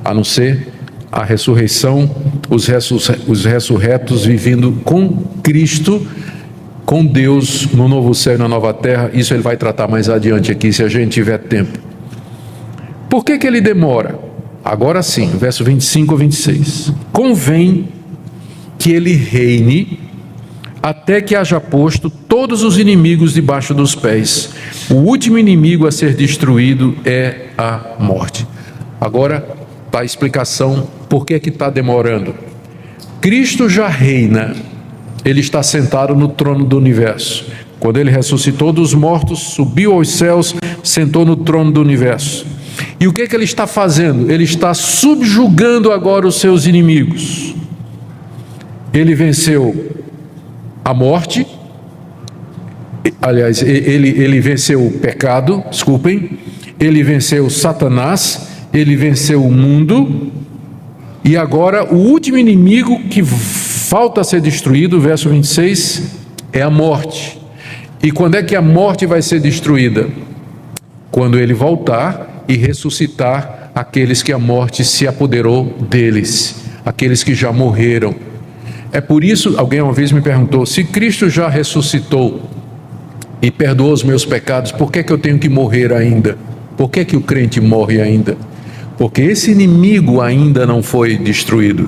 A não ser a ressurreição, os ressurretos vivendo com Cristo, com Deus no novo céu e na nova terra. Isso ele vai tratar mais adiante aqui, se a gente tiver tempo. Por que ele demora? Agora sim, verso 25 a 26. Convém que ele reine até que haja posto todos os inimigos debaixo dos pés. O último inimigo a ser destruído é a morte. Agora está a explicação por que está demorando. Cristo já reina, ele está sentado no trono do universo. Quando ele ressuscitou dos mortos, subiu aos céus, sentou no trono do universo. E o que ele está fazendo? Ele está subjugando agora os seus inimigos. Ele venceu a morte, aliás, ele venceu o pecado, ele venceu Satanás, ele venceu o mundo, e agora o último inimigo que falta a ser destruído, verso 26, é a morte. E quando é que a morte vai ser destruída? Quando ele voltar e ressuscitar aqueles que a morte se apoderou deles, aqueles que já morreram. É por isso, alguém uma vez me perguntou, se Cristo já ressuscitou e perdoou os meus pecados, por que eu tenho que morrer ainda? Por que o crente morre ainda? Porque esse inimigo ainda não foi destruído.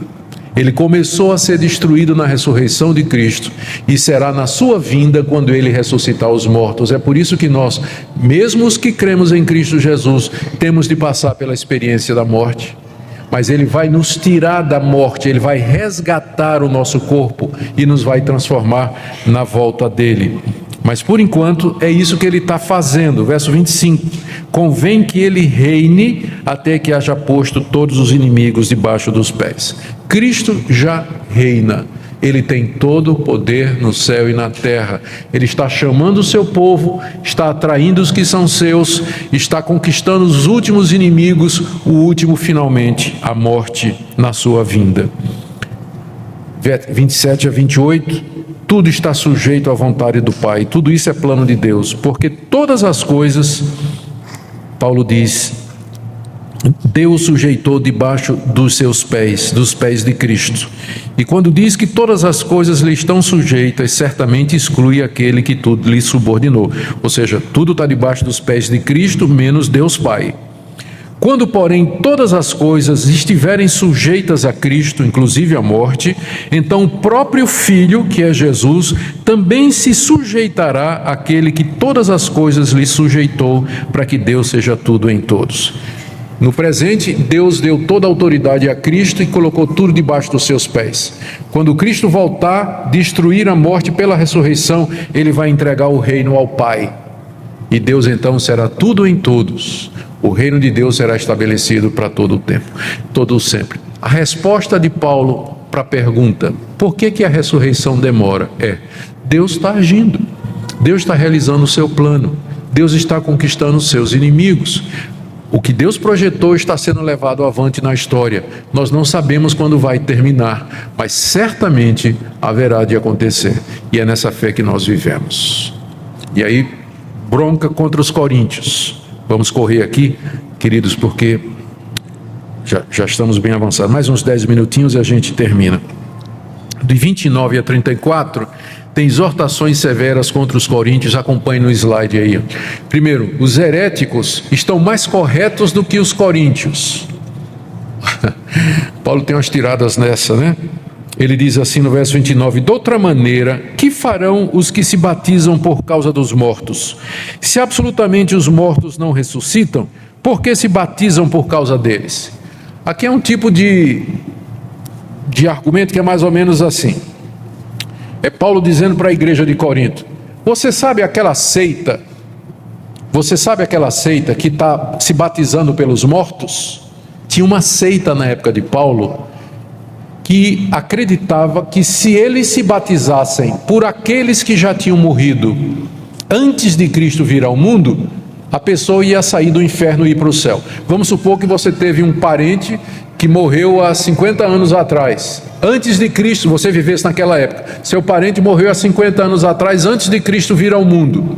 Ele começou a ser destruído na ressurreição de Cristo e será na sua vinda quando ele ressuscitar os mortos. É por isso que nós, mesmo os que cremos em Cristo Jesus, temos de passar pela experiência da morte. Mas ele vai nos tirar da morte, ele vai resgatar o nosso corpo e nos vai transformar na volta dele. Mas por enquanto é isso que ele está fazendo. Verso 25, convém que ele reine até que haja posto todos os inimigos debaixo dos pés. Cristo já reina, ele tem todo o poder no céu e na terra. Ele está chamando o seu povo, está atraindo os que são seus, está conquistando os últimos inimigos, o último finalmente, a morte na sua vinda. 27 a 28, tudo está sujeito à vontade do Pai, tudo isso é plano de Deus, porque todas as coisas, Paulo diz, Deus sujeitou debaixo dos seus pés, dos pés de Cristo. E quando diz que todas as coisas lhe estão sujeitas, certamente exclui aquele que tudo lhe subordinou. Ou seja, tudo está debaixo dos pés de Cristo, menos Deus Pai. Quando, porém, todas as coisas estiverem sujeitas a Cristo, inclusive a morte, então o próprio Filho, que é Jesus, também se sujeitará àquele que todas as coisas lhe sujeitou, para que Deus seja tudo em todos. No presente, Deus deu toda a autoridade a Cristo e colocou tudo debaixo dos seus pés. Quando Cristo voltar, destruir a morte pela ressurreição, ele vai entregar o reino ao Pai. e Deus então será tudo em todos. O reino de Deus será estabelecido para todo o tempo, todo o sempre. A resposta de Paulo para a pergunta, por que a ressurreição demora? Deus está agindo, Deus está realizando o seu plano, Deus está conquistando os seus inimigos. O que Deus projetou está sendo levado avante na história. Nós não sabemos quando vai terminar, mas certamente haverá de acontecer. E é nessa fé que nós vivemos. E aí, bronca contra os coríntios. Vamos correr aqui, queridos, porque já estamos bem avançados. Mais uns 10 minutinhos e a gente termina. De 29 a 34... tem exortações severas contra os coríntios. Acompanhe no slide aí. Primeiro, os heréticos estão mais corretos do que os coríntios. Paulo tem umas tiradas nessa, né? Ele diz assim no verso 29, de outra maneira, que farão os que se batizam por causa dos mortos? Se absolutamente os mortos não ressuscitam, por que se batizam por causa deles? Aqui é um tipo de argumento que é mais ou menos assim. É Paulo dizendo para a igreja de Corinto, você sabe aquela seita que está se batizando pelos mortos? Tinha uma seita na época de Paulo que acreditava que se eles se batizassem por aqueles que já tinham morrido antes de Cristo vir ao mundo, a pessoa ia sair do inferno e ir para o céu. Vamos supor que você teve um parente que morreu há 50 anos atrás, antes de Cristo, você vivesse naquela época, seu parente morreu há 50 anos atrás, antes de Cristo vir ao mundo,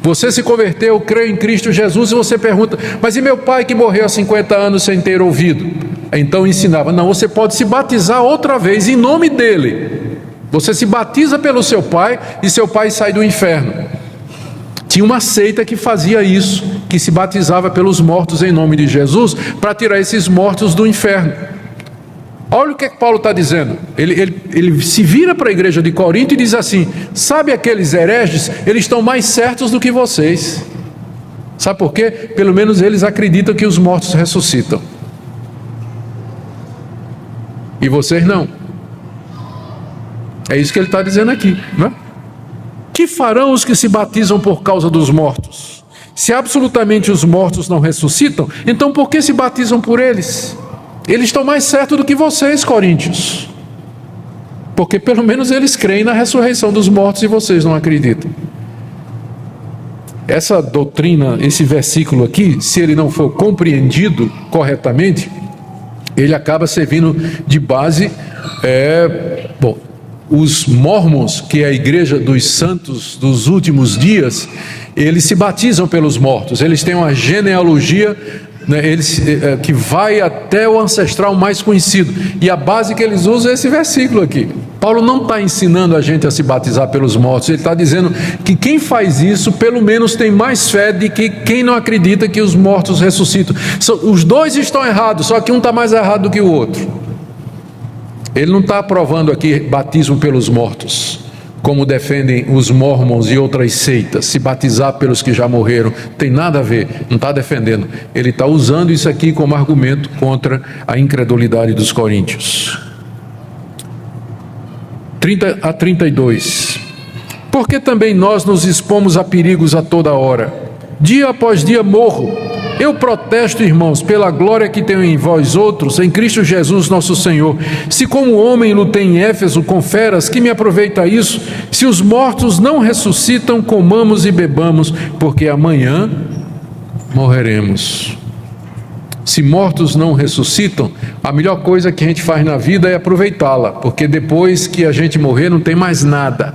você se converteu, creu em Cristo Jesus, e você pergunta, mas e meu pai que morreu há 50 anos sem ter ouvido? Então ensinava, não, você pode se batizar outra vez em nome dele, você se batiza pelo seu pai, e seu pai sai do inferno. Tinha uma seita que fazia isso, que se batizava pelos mortos em nome de Jesus, para tirar esses mortos do inferno. Olha o que Paulo está dizendo. Ele se vira para a igreja de Corinto e diz assim, sabe aqueles hereges? Eles estão mais certos do que vocês. Sabe por quê? Pelo menos eles acreditam que os mortos ressuscitam. E vocês não. É isso que ele está dizendo aqui, não é? Que farão os que se batizam por causa dos mortos? Se absolutamente os mortos não ressuscitam, então por que se batizam por eles? Eles estão mais certos do que vocês, coríntios. Porque pelo menos eles creem na ressurreição dos mortos e vocês não acreditam. Essa doutrina, esse versículo aqui, se ele não for compreendido corretamente, ele acaba servindo de base, os mormons, que é a igreja dos santos dos últimos dias, eles se batizam pelos mortos, eles têm uma genealogia, né, que vai até o ancestral mais conhecido, e a base que eles usam é esse versículo aqui. Paulo não está ensinando a gente a se batizar pelos mortos, ele está dizendo que quem faz isso, pelo menos tem mais fé do que quem não acredita que os mortos ressuscitam. Os dois estão errados, só que um está mais errado do que o outro. Ele não está aprovando aqui batismo pelos mortos, como defendem os mormons e outras seitas, se batizar pelos que já morreram, tem nada a ver, não está defendendo. Ele está usando isso aqui como argumento contra a incredulidade dos coríntios. 30 a 32. Porque também nós nos expomos a perigos a toda hora. Dia após dia morro. Eu protesto, irmãos, pela glória que tenho em vós outros, em Cristo Jesus nosso Senhor. Se como homem lutei em Éfeso com feras, que me aproveita isso? Se os mortos não ressuscitam, comamos e bebamos, porque amanhã morreremos. Se mortos não ressuscitam, a melhor coisa que a gente faz na vida é aproveitá-la, porque depois que a gente morrer não tem mais nada.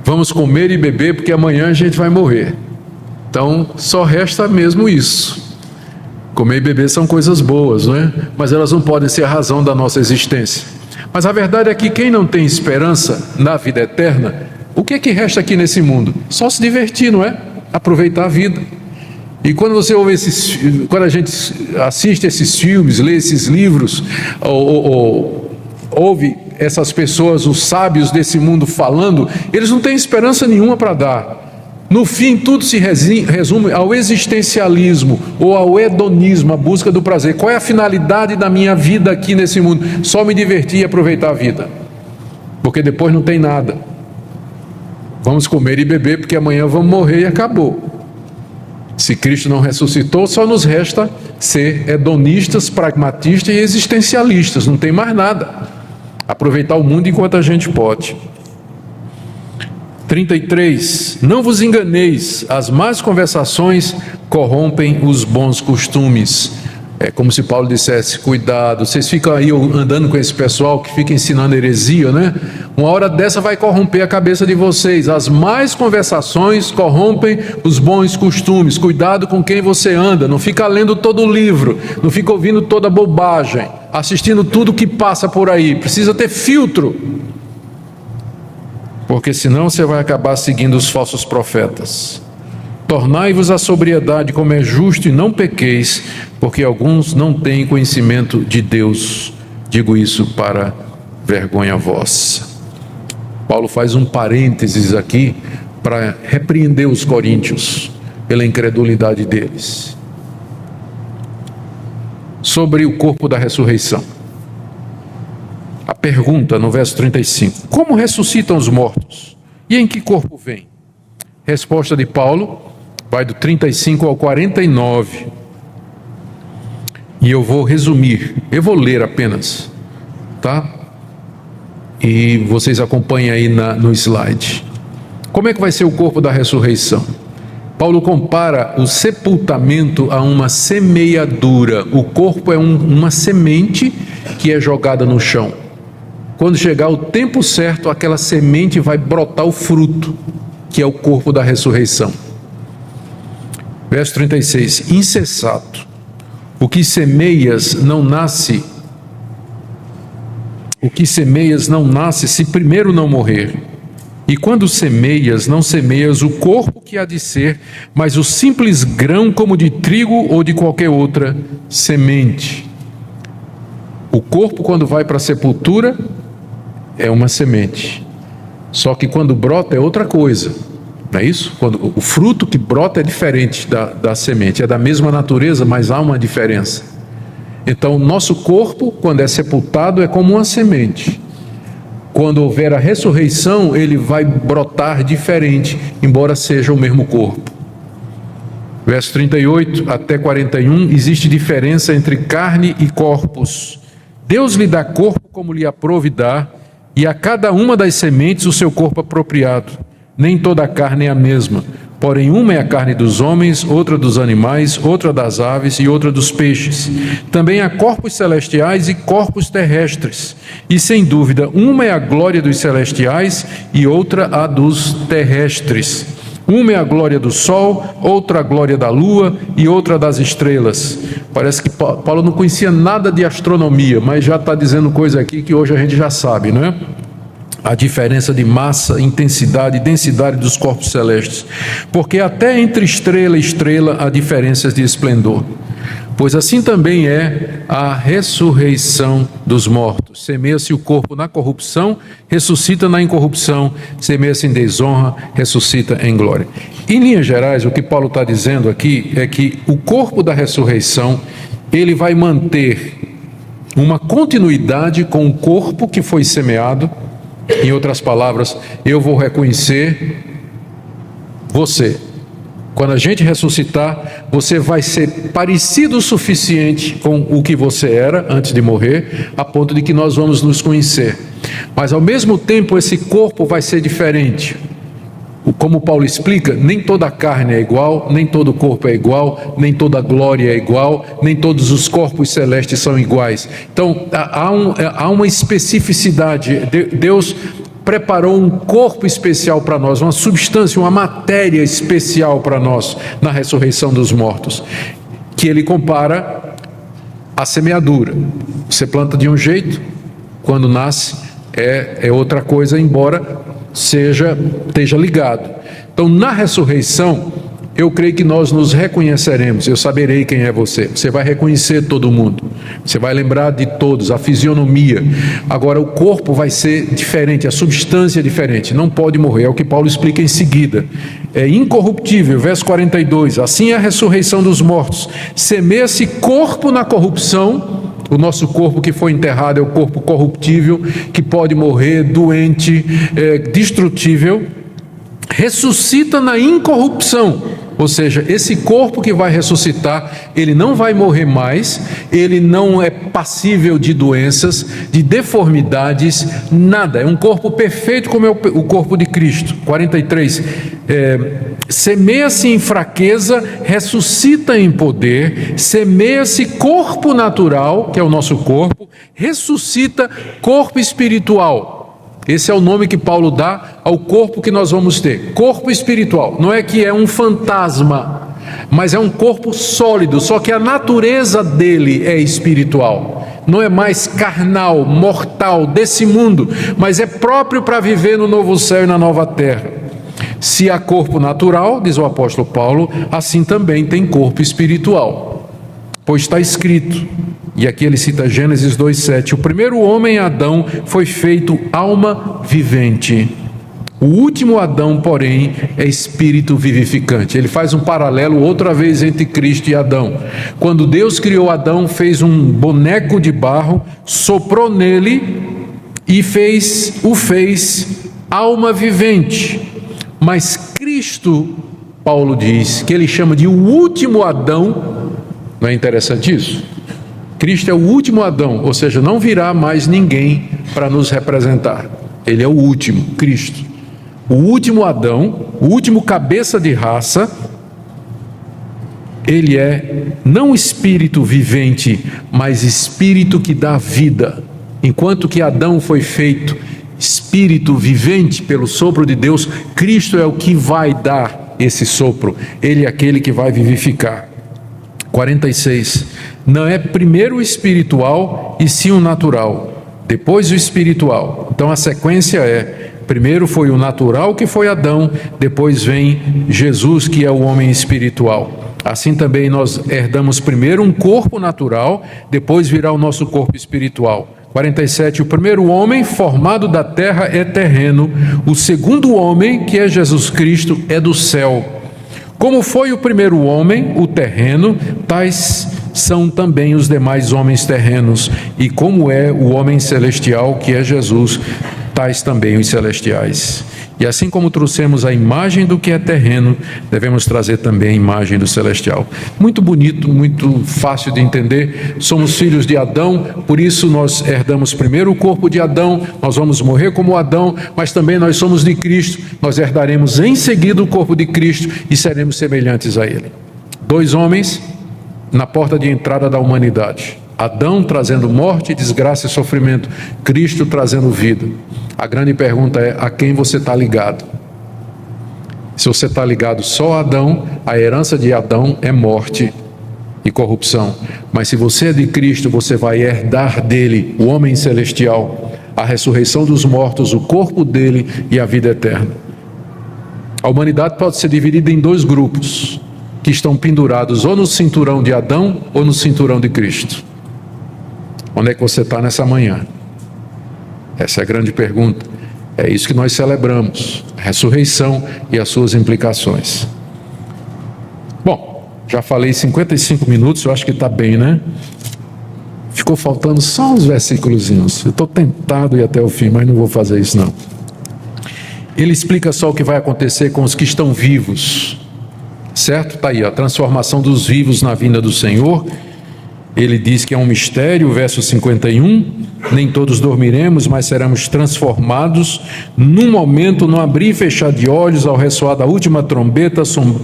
Vamos comer e beber, porque amanhã a gente vai morrer. Então, só resta mesmo isso. Comer e beber são coisas boas, não é? Mas elas não podem ser a razão da nossa existência. Mas a verdade é que quem não tem esperança na vida eterna, o que é que resta aqui nesse mundo? Só se divertir, não é? Aproveitar a vida. E quando você ouve quando a gente assiste esses filmes, lê esses livros, ou ouve essas pessoas, os sábios desse mundo falando, eles não têm esperança nenhuma para dar. No fim, tudo se resume ao existencialismo ou ao hedonismo, a busca do prazer. Qual é a finalidade da minha vida aqui nesse mundo? Só me divertir e aproveitar a vida, porque depois não tem nada. Vamos comer e beber, porque amanhã vamos morrer e acabou. Se Cristo não ressuscitou, só nos resta ser hedonistas, pragmatistas e existencialistas. Não tem mais nada. Aproveitar o mundo enquanto a gente pode. 33. Não vos enganeis, as más conversações corrompem os bons costumes. É como se Paulo dissesse: cuidado, vocês ficam aí andando com esse pessoal que fica ensinando heresia, né? Uma hora dessa vai corromper a cabeça de vocês. As más conversações corrompem os bons costumes. Cuidado com quem você anda. Não fica lendo todo o livro, não fica ouvindo toda bobagem, assistindo tudo que passa por aí. Precisa ter filtro, porque senão você vai acabar seguindo os falsos profetas. Tornai-vos a sobriedade como é justo e não pequeis, porque alguns não têm conhecimento de Deus. Digo isso para vergonha vossa. Paulo faz um parênteses aqui para repreender os coríntios pela incredulidade deles. Sobre o corpo da ressurreição. A pergunta no verso 35: como ressuscitam os mortos? E em que corpo vêm? Resposta de Paulo vai do 35 ao 49. E eu vou resumir, eu vou ler apenas, tá? E vocês acompanhem aí no slide. Como é que vai ser o corpo da ressurreição? Paulo compara o sepultamento a uma semeadura. O corpo é uma semente que é jogada no chão. Quando chegar o tempo certo, aquela semente vai brotar o fruto, que é o corpo da ressurreição. Verso 36, insensato, o que semeias não nasce se primeiro não morrer. E quando semeias, não semeias o corpo que há de ser, mas o simples grão como de trigo ou de qualquer outra semente. O corpo, quando vai para a sepultura, é uma semente. Só que quando brota é outra coisa. Não é isso? Quando o fruto que brota é diferente da semente, é da mesma natureza, mas há uma diferença. Então, o nosso corpo, quando é sepultado, é como uma semente. Quando houver a ressurreição, ele vai brotar diferente, embora seja o mesmo corpo. Verso 38 até 41, existe diferença entre carne e corpos. Deus lhe dá corpo como lhe aprouve dar, e a cada uma das sementes o seu corpo apropriado. Nem toda a carne é a mesma, porém uma é a carne dos homens, outra dos animais, outra das aves e outra dos peixes. Também há corpos celestiais e corpos terrestres, e sem dúvida uma é a glória dos celestiais e outra a dos terrestres. Uma é a glória do sol, outra a glória da lua e outra das estrelas. Parece que Paulo não conhecia nada de astronomia, mas já está dizendo coisa aqui que hoje a gente já sabe, não é? A diferença de massa, intensidade e densidade dos corpos celestes. Porque até entre estrela e estrela há diferenças de esplendor. Pois assim também é a ressurreição dos mortos. Semeia-se o corpo na corrupção, ressuscita na incorrupção. Semeia-se em desonra, ressuscita em glória. Em linhas gerais, o que Paulo está dizendo aqui é que o corpo da ressurreição, ele vai manter uma continuidade com o corpo que foi semeado. Em outras palavras, eu vou reconhecer você. Quando a gente ressuscitar, você vai ser parecido o suficiente com o que você era antes de morrer, a ponto de que nós vamos nos conhecer. Mas ao mesmo tempo, esse corpo vai ser diferente. Como Paulo explica, nem toda a carne é igual, nem todo o corpo é igual, nem toda a glória é igual, nem todos os corpos celestes são iguais. Então, há uma especificidade. Deus preparou um corpo especial para nós, uma substância, uma matéria especial para nós na ressurreição dos mortos, que ele compara à semeadura. Você planta de um jeito, quando nasce é outra coisa, embora esteja ligado. Então, na ressurreição, eu creio que nós nos reconheceremos. Eu saberei quem é você. Você vai reconhecer todo mundo. Você vai lembrar de todos, a fisionomia. Agora, o corpo vai ser diferente, a substância é diferente. Não pode morrer. É o que Paulo explica em seguida. É incorruptível. Verso 42. Assim é a ressurreição dos mortos. Semeia-se corpo na corrupção. O nosso corpo que foi enterrado é o corpo corruptível, que pode morrer, doente, destrutível. ressuscita na incorrupção, ou seja, esse corpo que vai ressuscitar, ele não vai morrer mais, ele não é passível de doenças, de deformidades, nada, é um corpo perfeito como é o corpo de Cristo. 43, semeia-se em fraqueza, ressuscita em poder, semeia-se corpo natural, que é o nosso corpo, ressuscita corpo espiritual. Esse é o nome que Paulo dá ao corpo que nós vamos ter, corpo espiritual. Não é que é um fantasma, mas é um corpo sólido, só que a natureza dele é espiritual. Não é mais carnal, mortal, desse mundo, mas é próprio para viver no novo céu e na nova terra. Se há corpo natural, diz o apóstolo Paulo, assim também tem corpo espiritual. Pois está escrito, e aqui ele cita Gênesis 2,7, o primeiro homem, Adão, foi feito alma vivente. O último Adão, porém, é espírito vivificante. Ele faz um paralelo outra vez entre Cristo e Adão. Quando Deus criou Adão, fez um boneco de barro, soprou nele e o fez alma vivente. Mas Cristo, Paulo diz, que ele chama de o último Adão. Não é interessante isso? Cristo é o último Adão, ou seja, não virá mais ninguém para nos representar. Ele é o último, Cristo. O último Adão, o último cabeça de raça, ele é não espírito vivente, mas espírito que dá vida. Enquanto que Adão foi feito espírito vivente pelo sopro de Deus, Cristo é o que vai dar esse sopro. Ele é aquele que vai vivificar. 46, não é primeiro o espiritual e sim o natural, depois o espiritual. Então a sequência é, primeiro foi o natural que foi Adão, depois vem Jesus que é o homem espiritual. Assim também nós herdamos primeiro um corpo natural, depois virá o nosso corpo espiritual. 47, o primeiro homem formado da terra é terreno, o segundo homem, que é Jesus Cristo, é do céu. Como foi o primeiro homem, o terreno, tais são também os demais homens terrenos, e como é o homem celestial, que é Jesus, tais também os celestiais. E assim como trouxemos a imagem do que é terreno, devemos trazer também a imagem do celestial. Muito bonito, muito fácil de entender. Somos filhos de Adão, por isso nós herdamos primeiro o corpo de Adão, nós vamos morrer como Adão, mas também nós somos de Cristo, nós herdaremos em seguida o corpo de Cristo e seremos semelhantes a Ele. Dois homens na porta de entrada da humanidade. Adão trazendo morte, desgraça e sofrimento, Cristo trazendo vida. A grande pergunta é: a quem você está ligado? Se você está ligado só a Adão, a herança de Adão é morte e corrupção. Mas se você é de Cristo, você vai herdar dele o homem celestial, a ressurreição dos mortos, o corpo dele e a vida eterna. A humanidade pode ser dividida em dois grupos, que estão pendurados ou no cinturão de Adão ou no cinturão de Cristo. Onde é que você está nessa manhã? Essa é a grande pergunta. É isso que nós celebramos, a ressurreição e as suas implicações. Bom, já falei 55 minutos, eu acho que está bem, né? Ficou faltando só uns versículozinhos. Eu estou tentado a ir até o fim, mas não vou fazer isso não. Ele explica só o que vai acontecer com os que estão vivos, certo? Está aí, a transformação dos vivos na vinda do Senhor. Ele diz que é um mistério, verso 51, nem todos dormiremos, mas seremos transformados num momento, no abrir e fechar de olhos, ao ressoar da última trombeta,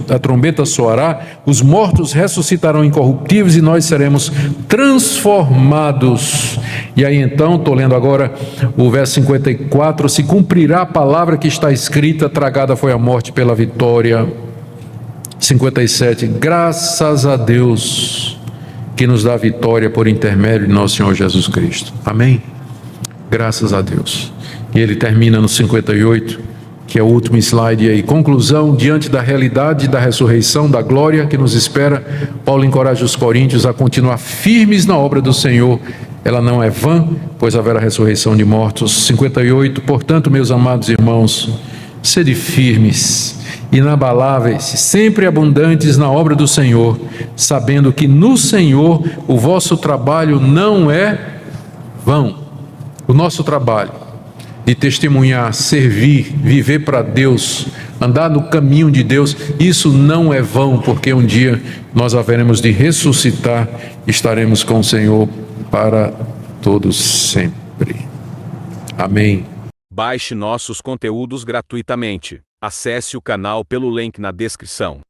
a trombeta soará, os mortos ressuscitarão incorruptíveis e nós seremos transformados. E aí então, estou lendo agora o verso 54, se cumprirá a palavra que está escrita, tragada foi a morte pela vitória. 57, graças a Deus que nos dá vitória por intermédio de nosso Senhor Jesus Cristo. Amém? Graças a Deus. E ele termina no 58, que é o último slide aí. Conclusão, diante da realidade da ressurreição, da glória que nos espera, Paulo encoraja os coríntios a continuar firmes na obra do Senhor. Ela não é vã, pois haverá ressurreição de mortos. 58, portanto, meus amados irmãos, sede firmes, inabaláveis, sempre abundantes na obra do Senhor, sabendo que no Senhor o vosso trabalho não é vão. O nosso trabalho de testemunhar, servir, viver para Deus, andar no caminho de Deus, isso não é vão, porque um dia nós haveremos de ressuscitar, estaremos com o Senhor para todos sempre. Amém. Baixe nossos conteúdos gratuitamente. Acesse o canal pelo link na descrição.